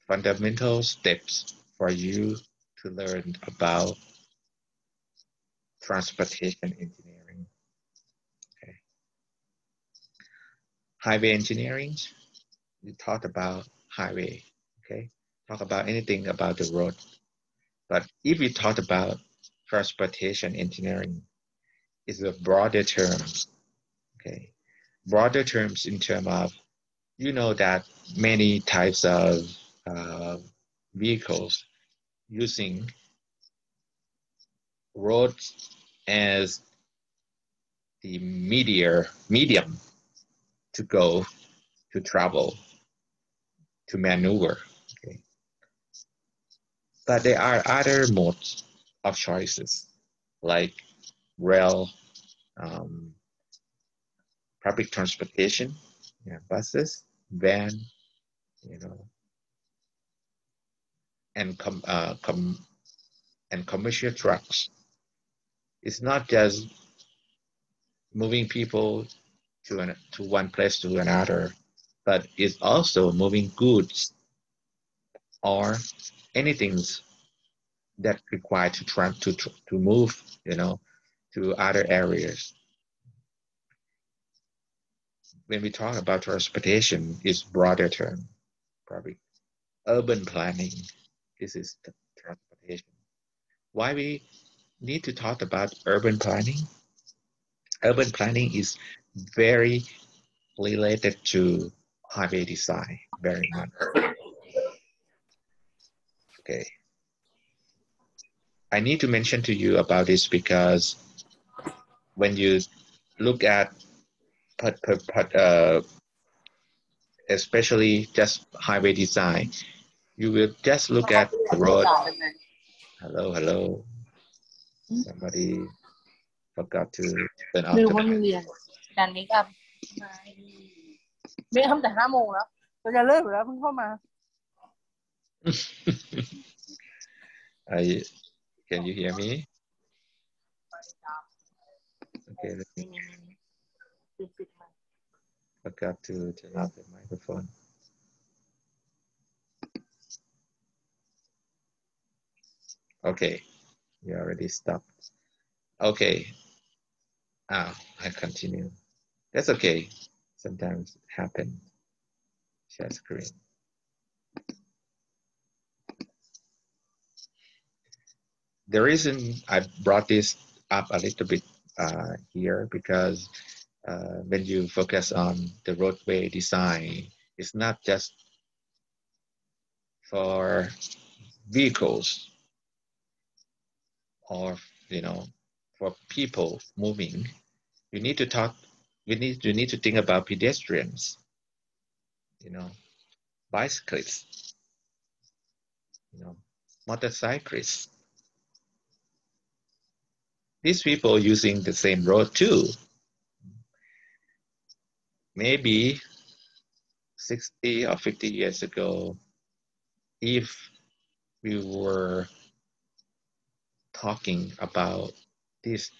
fundamental steps for you to learn about transportation engineering. Okay. Highway engineering, we talked about highway, okay? Talk about anything about the road. But if we talk about transportation engineering, it's a broader term, okay? Broader terms in terms of, you know that many types of vehicles using roads as the medium to go, to travel, to maneuver. Okay. But there are other modes of choices like rail, public transportation, buses, van, you know, and commercial trucks. It's not just moving people to one place to another, but it's also moving goods or anything that required to move, you know, to other areas. When we talk about transportation, it's broader term, probably urban planning. This is the transportation. Why we need to talk about urban planning? Urban planning is very related to highway design, very much. Okay. I need to mention to you about this because when you look at especially just highway design, you will just look at the road. Hello. Somebody forgot to turn off the mic. การเมคอัพไม่ทำแต่5 โมงแล้วเราจะเลิกอยู่แล้วเพิ่งเข้ามา Can you hear me? Okay, let me forgot to turn off the microphone. Okay, you already stopped. Okay, I continue. That's okay. Sometimes it happens. Share screen. The reason I brought this up a little bit here because when you focus on the roadway design, it's not just for vehicles or, you know, for people moving, You need to talk. You need to think about pedestrians. You know, bicyclists. You know, motorcyclists. These people using the same road too. Maybe 60 or 50 years ago, if we were talking about this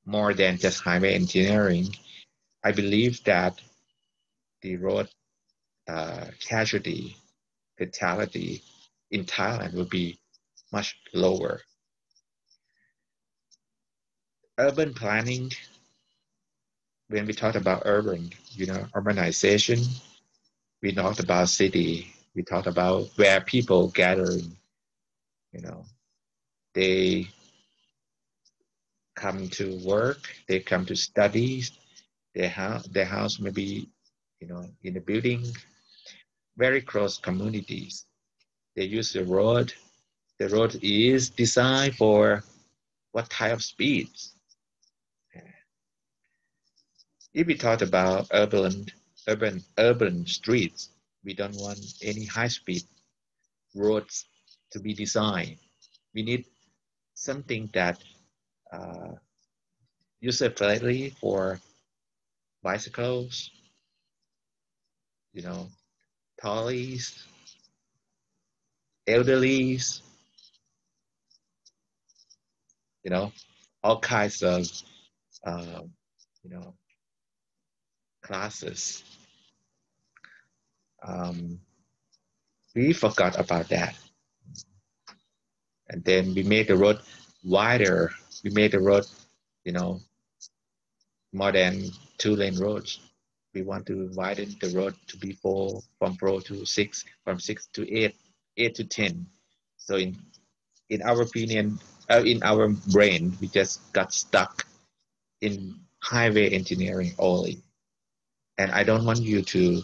more than just highway engineering, I believe that the road casualty, fatality in Thailand will be much lower. Urban planning, when we talk about urban, urbanization, we talk about city, we talk about where people gathering, they come to work, they come to study, their house may be, in a building, very close communities. They use the road. The road is designed for what type of speeds. If we talk about urban streets, we don't want any high-speed roads to be designed. We need something that user-friendly for bicycles, trolleys, elderlies, all kinds of, classes. We forgot about that. And then we made the road wider. We made the road, more than 2-lane roads. We want to widen the road to be from 4 to 6, from 6 to 8, 8 to 10. So in our opinion, in our brain, we just got stuck in highway engineering only. And I don't want you to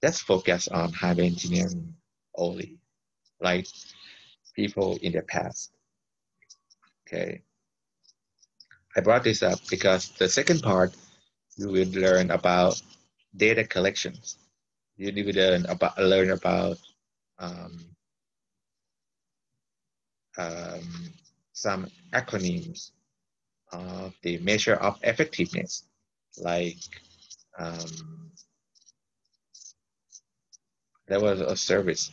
just focus on highway engineering only, like people in the past. Okay. I brought this up because the second part, you will learn about data collections. You will learn about some acronyms of the measure of effectiveness, like there was a service,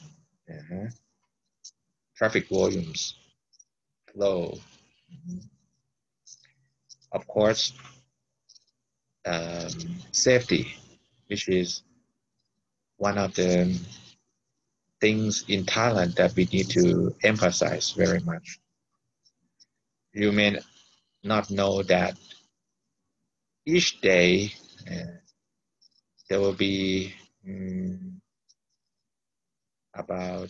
traffic volumes, flow, of course, safety, which is one of the things in Thailand that we need to emphasize very much. You may not know that each day there will be about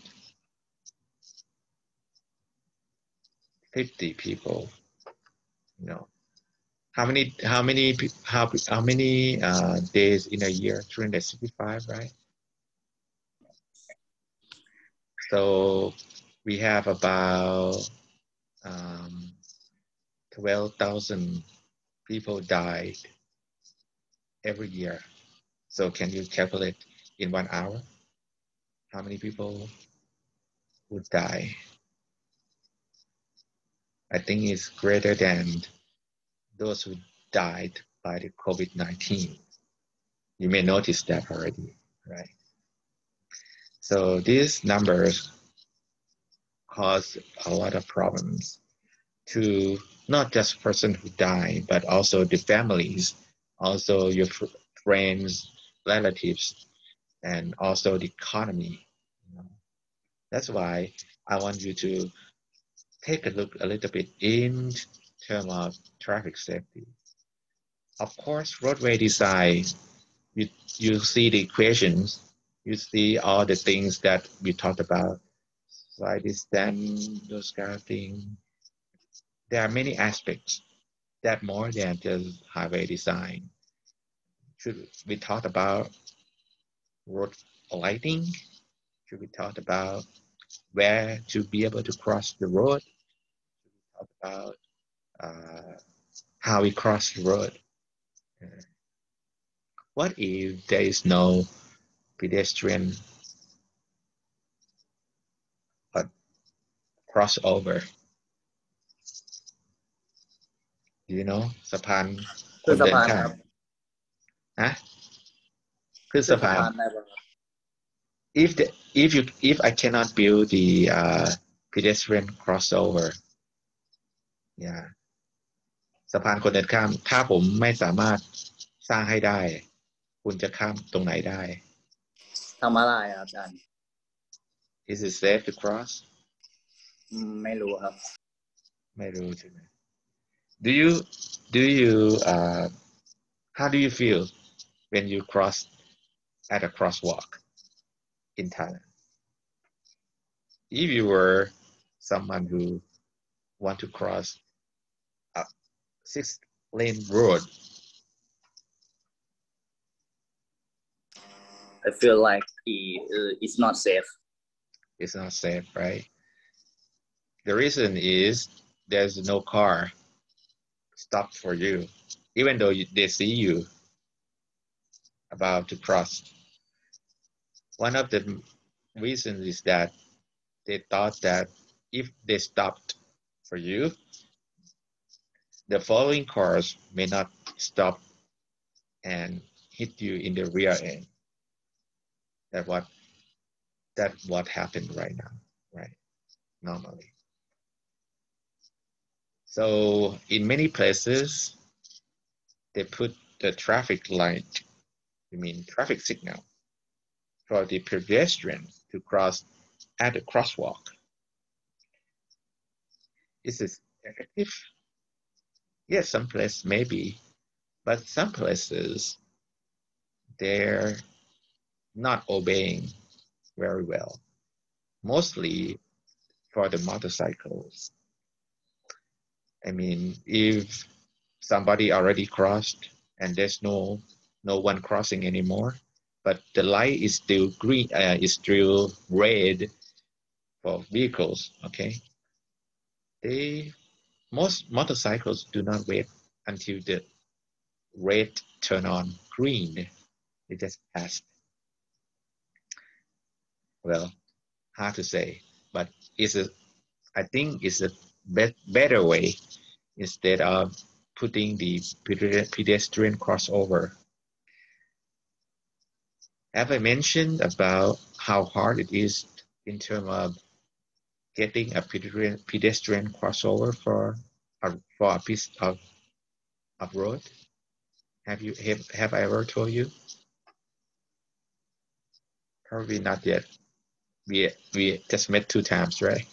50 people. How many days in a year? 365, right? So we have about 12,000 people died every year. So can you calculate in 1 hour how many people would die? I think it's greater than those who died by the COVID-19. You may notice that already, right? So these numbers cause a lot of problems to not just person who died, but also the families, also your friends, relatives, and also the economy. That's why I want you to take a look a little bit in terms of traffic safety. Of course, roadway design, you see the equations, you see all the things that we talked about, side distance, those kind of things. There are many aspects that more than just highway design. Should we talk about road lighting? Should we talk about where to be able to cross the road? Should we talk about how we cross the road? What if there is no pedestrian crossover? Do you know สะพานค ขึ้น น สะ เดิน พาน ข้า ค ม รับ ฮะขึ้น ขึ้น สะ สะ พาน พานได้ปะครับ if I cannot build the pedestrian crossover yeah สะพานคนเดินข้ามถ้าผมไม่สามารถสร้างให้ได้ คุณจะข้ามตรงไหนได้ ทางม้าลายครับอาจารย์ Is it safe to cross ไม่รู้ครับ ไม่รู้ใช่ไหม Do you how do you feel when you cross at a crosswalk in Thailand? If you were someone who want to cross a 6-lane road, I feel like it's not safe. it's not safe, right? The reason is there's no car stopped for you, even though they see you about to cross. One of the reasons is that they thought that if they stopped for you, the following cars may not stop and hit you in the rear end. That's what happened right now, right? Normally. So in many places, they put the traffic light, traffic signal, for the pedestrian to cross at the crosswalk. Is this effective? Yes, some places maybe, but some places they're not obeying very well, mostly for the motorcycles. If somebody already crossed and there's no one crossing anymore, but the light is still green, is still red for vehicles, okay? Most motorcycles do not wait until the red turn on green. They just pass. Well, hard to say, but I think it's a better way instead of putting the pedestrian crossover. Have I mentioned about how hard it is in terms of getting a pedestrian crossover for a piece of road? Have I ever told you? Probably not yet. We just met 2 times, right?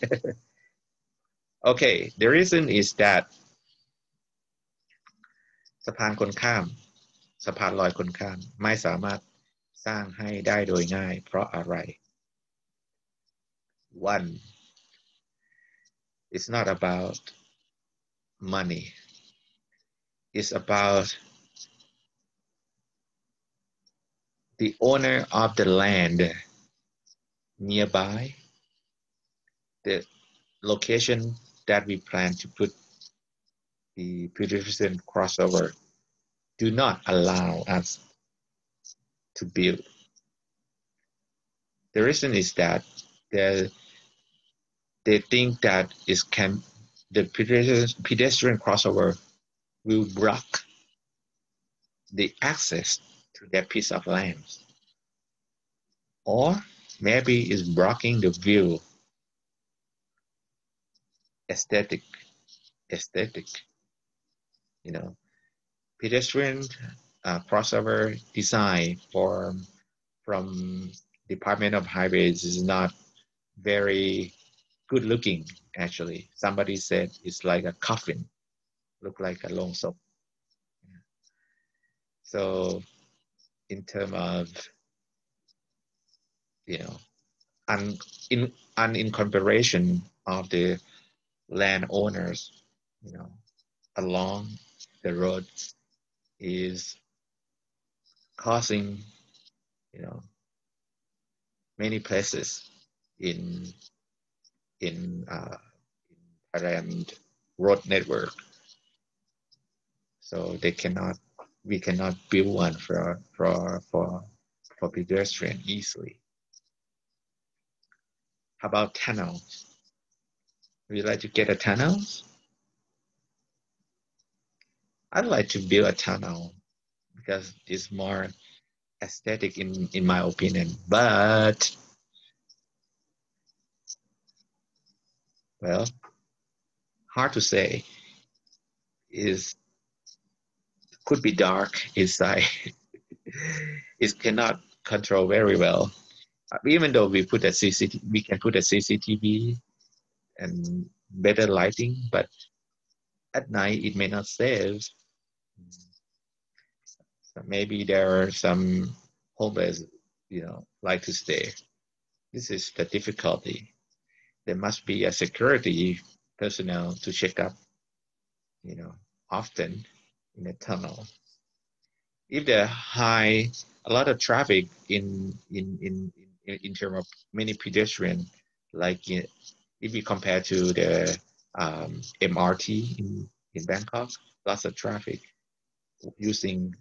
Okay, the reason is that สะพานคนข้ามสะพานลอยคนข้ามไม่สามารถสร้างให้ได้โดยง่ายเพราะอะไร One, it's not about money. It's about the owner of the land nearby, the location that we plan to put the pedestrian crossover do not allow us to build. The reason is that they think that the pedestrian crossover will block the access to that piece of land, or maybe it's blocking the view. Aesthetic, pedestrian crossover design from Department of Highways is not very good looking. Actually, somebody said it's like a coffin, look like a long soap. So in terms of in comparison of the landowners, along the road is causing many places in Thailand road network, so they cannot we cannot build one for pedestrian easily. How about tunnels? Would you like to get a tunnel? I'd like to build a tunnel because it's more aesthetic in my opinion. But well, hard to say. Could be dark inside. It cannot control very well. Even though we put a CCTV, we can put a CCTV and better lighting, but at night it may not save. So maybe there are some homeless, like to stay. This is the difficulty. There must be a security personnel to check up, often in the tunnel. If there a lot of traffic in terms of many pedestrians, like if we compare to the MRT in Bangkok, lots of traffic using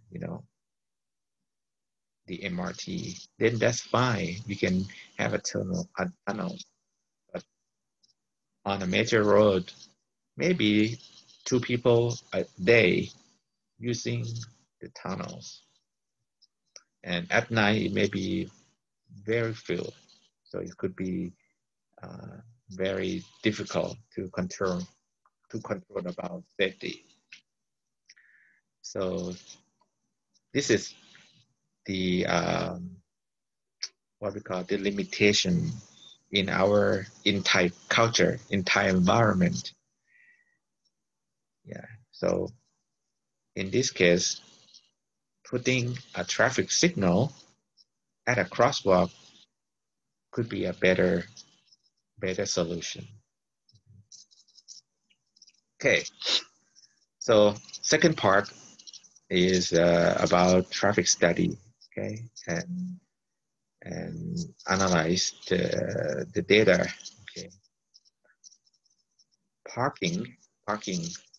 the MRT, then that's fine. We can have a tunnel. But on a major road, maybe 2 people a day using the tunnels. And at night, it may be very filled. So it could be very difficult to control about safety. So this is the what we call the limitation in Thai culture, in Thai environment. Yeah. So in this case, putting a traffic signal at a crosswalk could be a better solution. Okay. So second part is about traffic study. Okay, and analyze the data. Okay. Parking.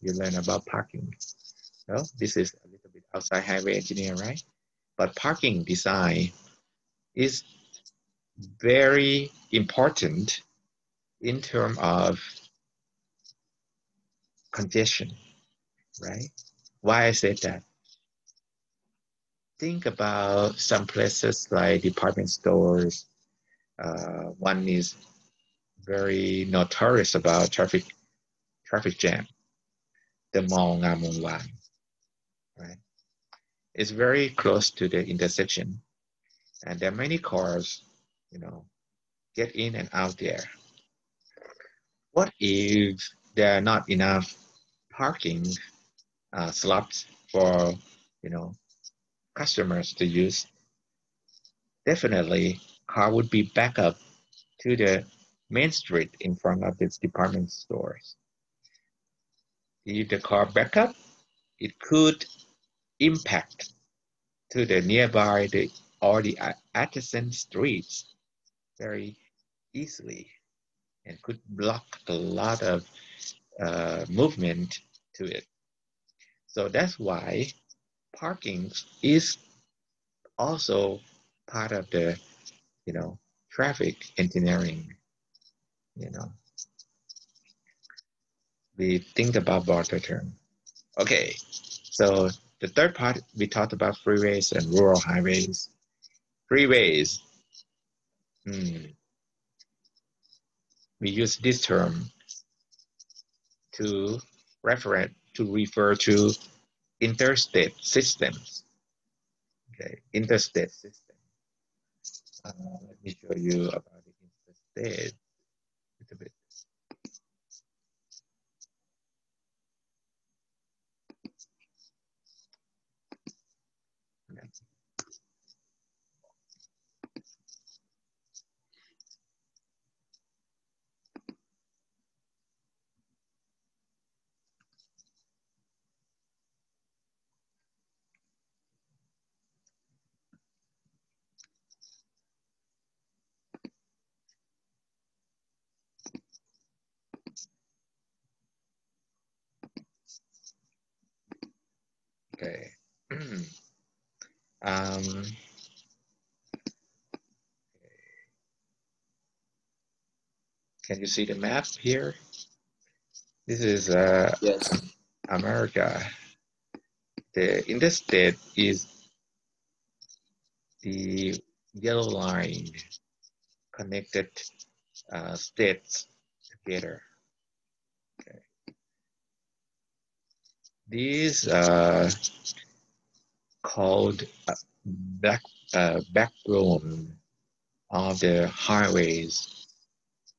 You learn about parking. Well, this is a little bit outside highway engineer, right? But parking design is very important in terms of congestion, right? Why I said that? Think about some places like department stores. One is very notorious about traffic jam. The mall Ngam Muang Wan, right? It's very close to the intersection, and there are many cars, get in and out there. What if there are not enough parking slots for, customers to use? Definitely, car would be back up to the main street in front of this department stores. If the car back up, it could impact to the nearby or the adjacent streets very easily and could block a lot of movement to it. So that's why parking is also part of the, traffic engineering. We think about broader term. Okay, so the third part, we talked about freeways and rural highways. Freeways, we use this term to refer to interstate systems. Okay, interstate system. Let me show you about the interstate a little bit. Um, can you see the map here? This is Yes. America. The interstate is the yellow line connected states together. Okay. These called backbone of the highways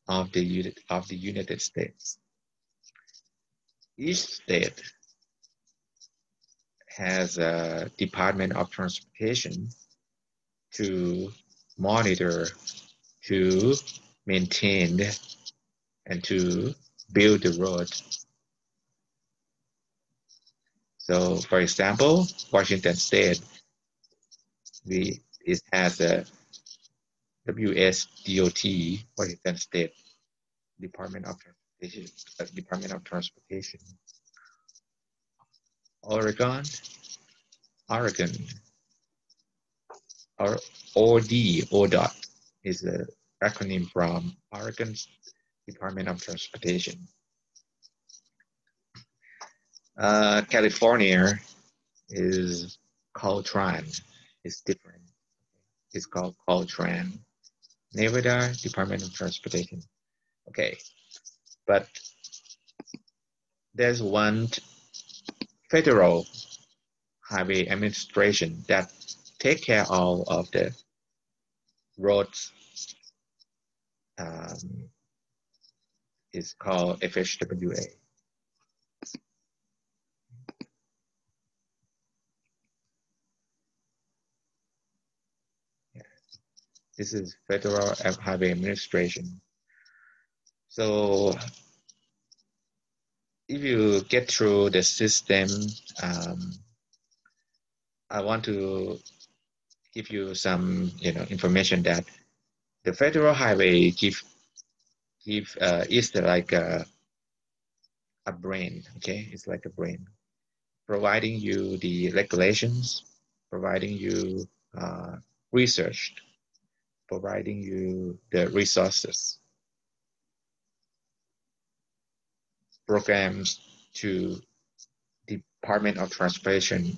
of the United States. Each state has a Department of Transportation to monitor, to maintain, and to build the road. So, for example, Washington State, it has a WSDOT, Washington State Department of Transportation. Oregon, or ODOT is an acronym from Oregon Department of Transportation. California is Caltran. It's different. It's called Caltran. Nevada Department of Transportation. Okay, but there's one federal highway administration that take care of the roads. It's called FHWA. This is Federal Highway Administration. So if you get through the system, I want to give you some information that the Federal Highway is like a brain. Okay, it's like a brain, providing you the regulations, providing you research, providing you the resources, programs to Department of Transportation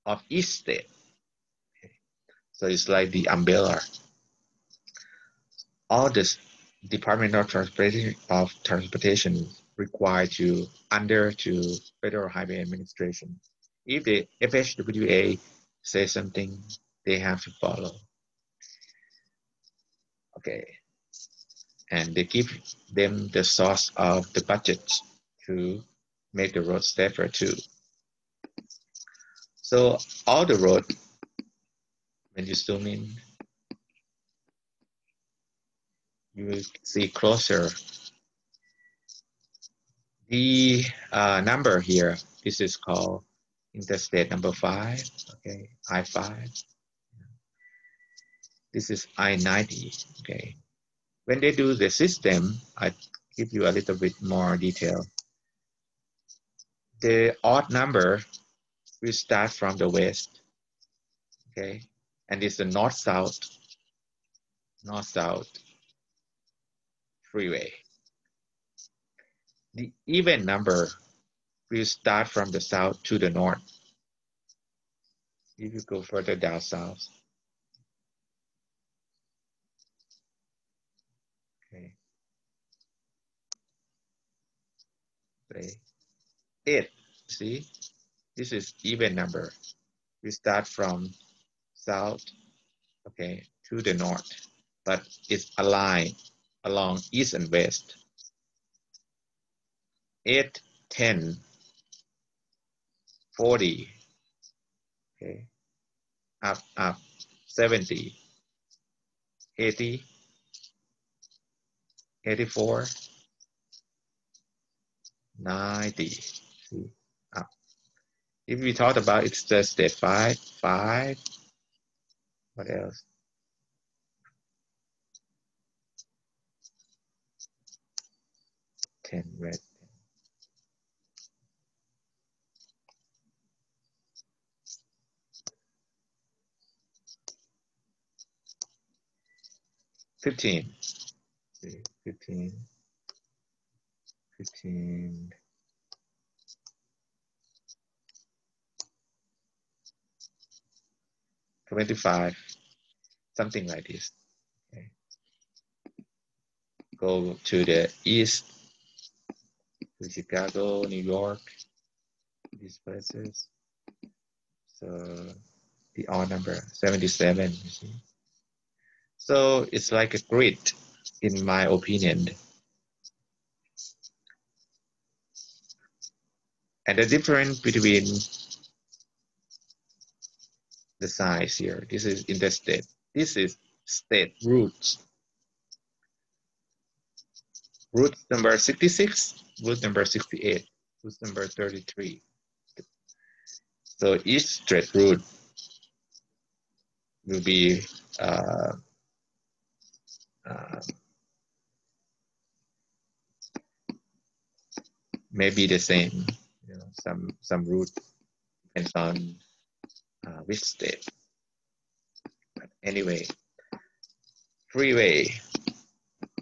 of each state. Okay. So it's like the umbrella. All this Department of Transportation required to under to Federal Highway Administration. If the FHWA says something, they have to follow. Okay, and they give them the source of the budget to make the road safer too. So all the road, when you zoom in, you will see closer. The number here, this is called Interstate number 5, okay, I-5. This is I-90, okay. When they do the system, I give you a little bit more detail. The odd number will start from the west, okay, and it's the north-south freeway. The even number will start from the south to the north. If you go further down south, okay. Say 8, see, this is even number. We start from south, okay, to the north, but it's aligned along east and west. 8, 10, 40, okay, up, 70, 80, 84, 90, see, up. If we talk about it's just state 5, what else? 10 red. 15. 15. 15. 25. Something like this. Okay. Go to the east, to Chicago, New York, these places. So the odd number 77, you see. So it's like a grid, in my opinion. And the difference between the size here, this is interstate, this is state routes. Route number 66, route number 68, route number 33. So each straight route will be maybe the same. You know, some route depends on which state. But anyway, freeway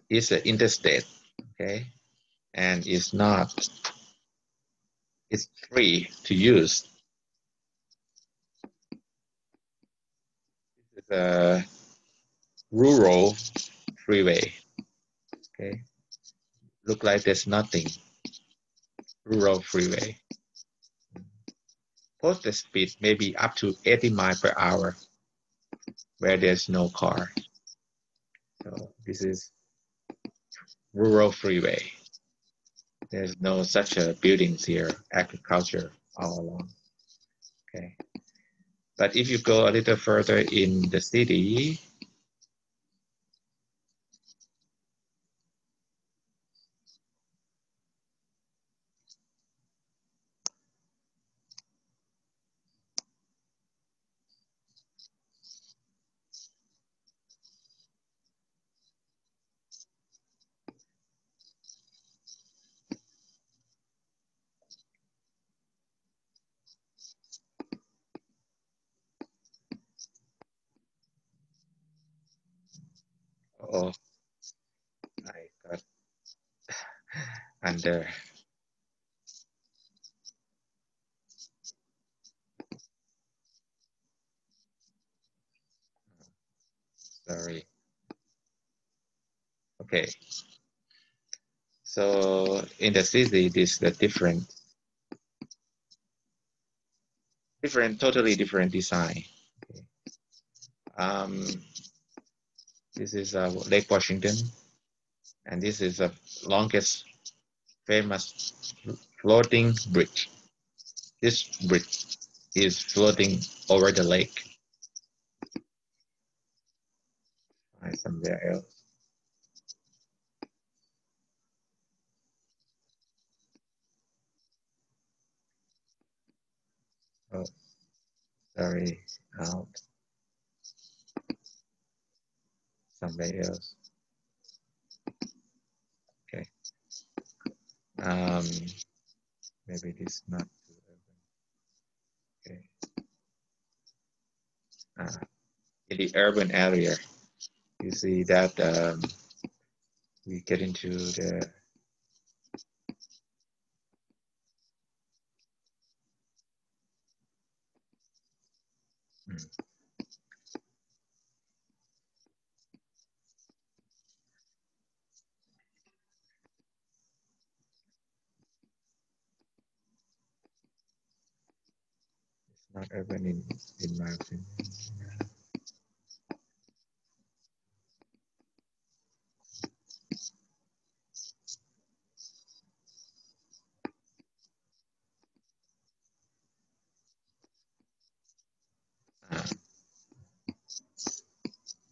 is an interstate, okay, and it's free to use. This is a rural freeway, okay. Look like there's nothing. Rural freeway. Posted speed may be up to 80 miles per hour where there's no car. So this is rural freeway. There's no such buildings here, agriculture all along. Okay. But if you go a little further in the city, oh, I got under. Sorry. Okay. So in the city, this is the totally different design. Okay. This is Lake Washington, and this is the longest famous floating bridge. This bridge is floating over the lake. Find somewhere else. Oh, sorry, out. Somewhere else. Okay. Maybe it is not too urban. Okay. In the urban area, you see that we get into the it's not urban in my opinion.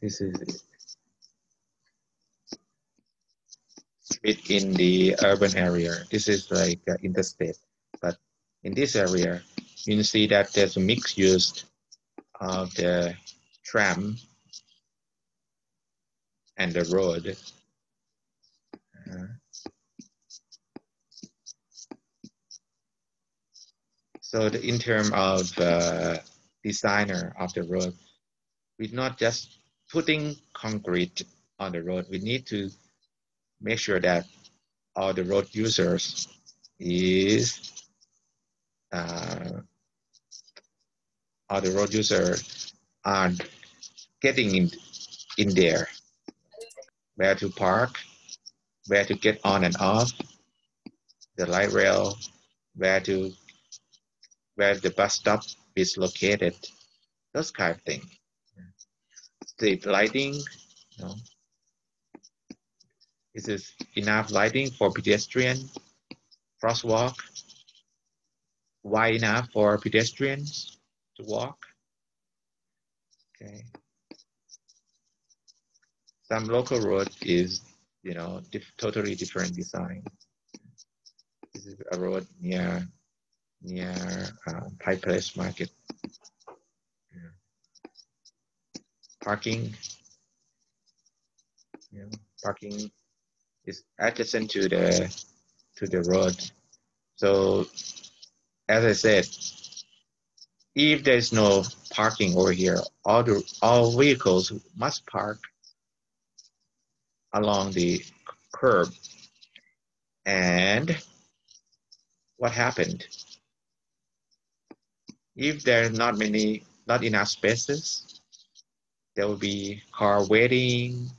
This is street in the urban area. This is like interstate, but in this area, you can see that there's a mixed use of the tram and the road. So in terms of designer of the road, we're not just putting concrete on the road, we need to make sure that all the road users is all the road users are getting in there, where to park, where to get on and off the light rail, where the bus stop is located, those kind of things. Street lighting, you know, is this enough lighting for pedestrian, crosswalk, wide enough for pedestrians to walk? Okay. Some local road is, you know, totally different design. This is a road near Pike Place Market. Yeah. Parking, you know, parking is adjacent to the road. So as I said, if there's no parking over here, all vehicles must park along the curb. And what happened? If there are not enough spaces, there will be car waiting,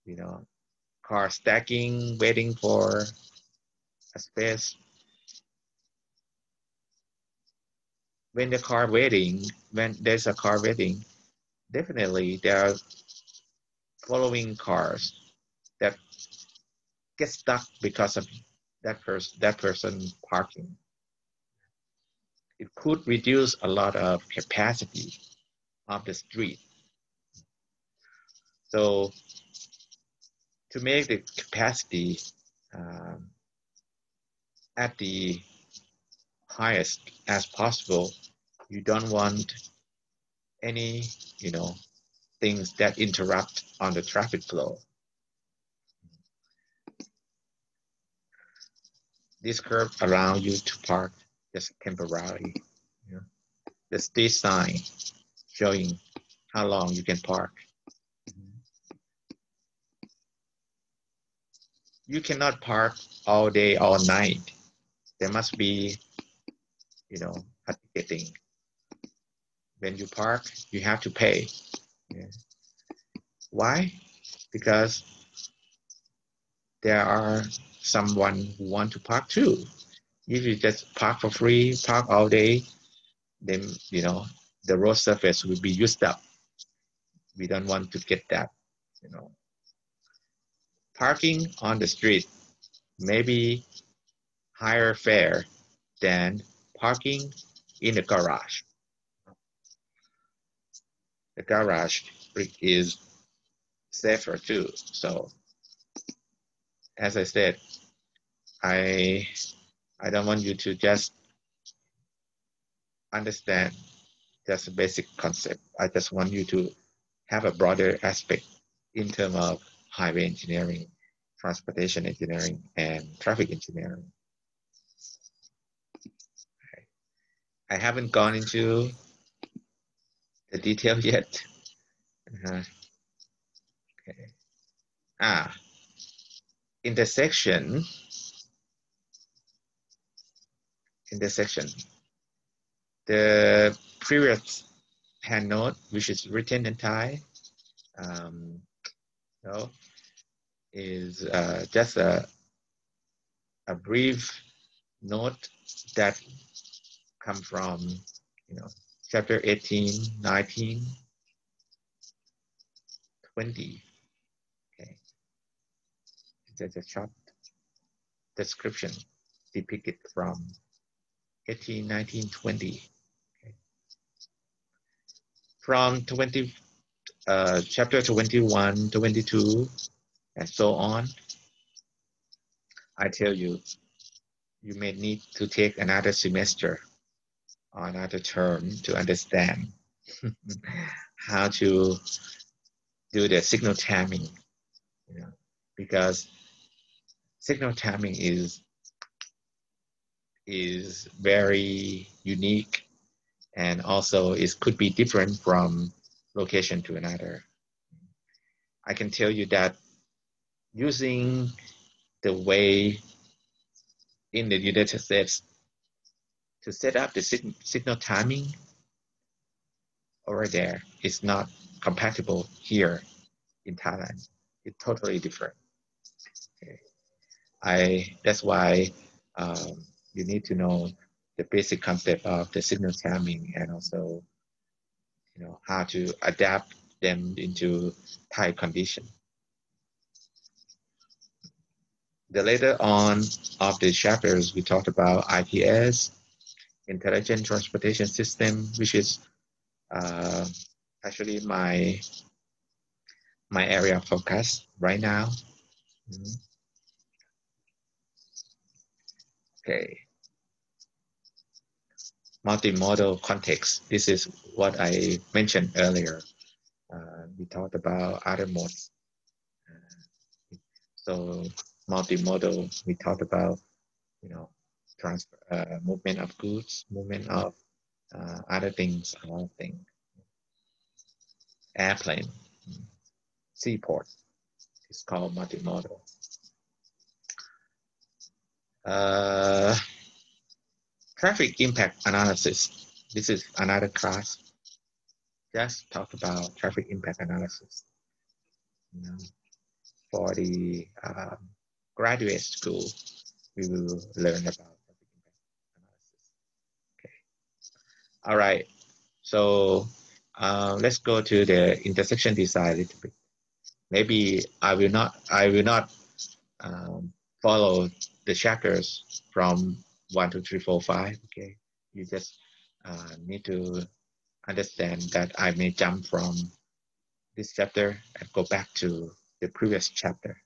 you know, car stacking, waiting for a space. When there's a car waiting, definitely there are following cars that get stuck because of that person parking. It could reduce a lot of capacity of the street. So to make the capacity at the highest as possible, you don't want any, you know, things that interrupt on the traffic flow. This curb allows you to park just temporarily. You know? The street sign showing how long you can park. You cannot park all day, all night. There must be, you know, a ticketing. When you park, you have to pay. Yeah. Why? Because there are someone who want to park too. If you just park for free, park all day, then, you know, the road surface will be used up. We don't want to get that, you know. Parking on the street may be higher fare than parking in the garage. The garage is safer too. So as I said, I don't want you to just understand just a basic concept. I just want you to have a broader aspect in terms of highway engineering, transportation engineering, and traffic engineering. Okay. I haven't gone into the detail yet. Okay. Intersection. The previous hand note, which is written in Thai, no, is just a brief note that come from, you know, chapter 18, 19, 20. Okay, it's a short description depicted from 18, 19, 20. Okay. From 20, chapter 21, 22, and so on, I tell you, you may need to take another semester or another term to understand how to do the signal timing, you know, because signal timing is very unique, and also it could be different from location to another. I can tell you that using the way in the United States to set up the signal timing over there is not compatible here in Thailand. It's totally different. Okay. That's why you need to know the basic concept of the signal timing and also how to adapt them into Thai condition. The later on of the chapters we talked about ITS, Intelligent Transportation System, which is actually my area of focus right now. Okay. Multimodal context. This is what I mentioned earlier. We talked about other modes. So multimodal, we talked about, transfer, movement of goods, movement of other things, a lot of things. Airplane, seaport, it's called multimodal. Traffic impact analysis. This is another class. Just talk about traffic impact analysis. For the graduate school, we will learn about traffic impact analysis. Okay. All right. So let's go to the intersection design a little bit. Maybe I will not follow the chapters from 1, 2, 3, 4, 5. Okay, you just need to understand that I may jump from this chapter and go back to the previous chapter.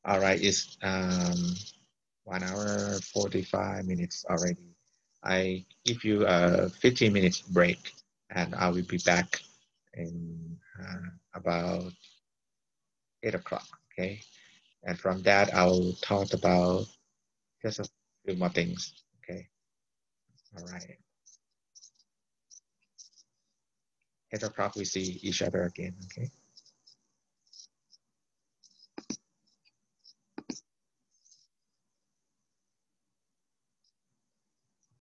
All right, it's 1 hour 45 minutes already. I give you a 15 minutes break, and I will be back in about 8 o'clock. Okay, and from that I'll talk about just a few more things. Okay, all right. 8 o'clock we see each other again. Okay.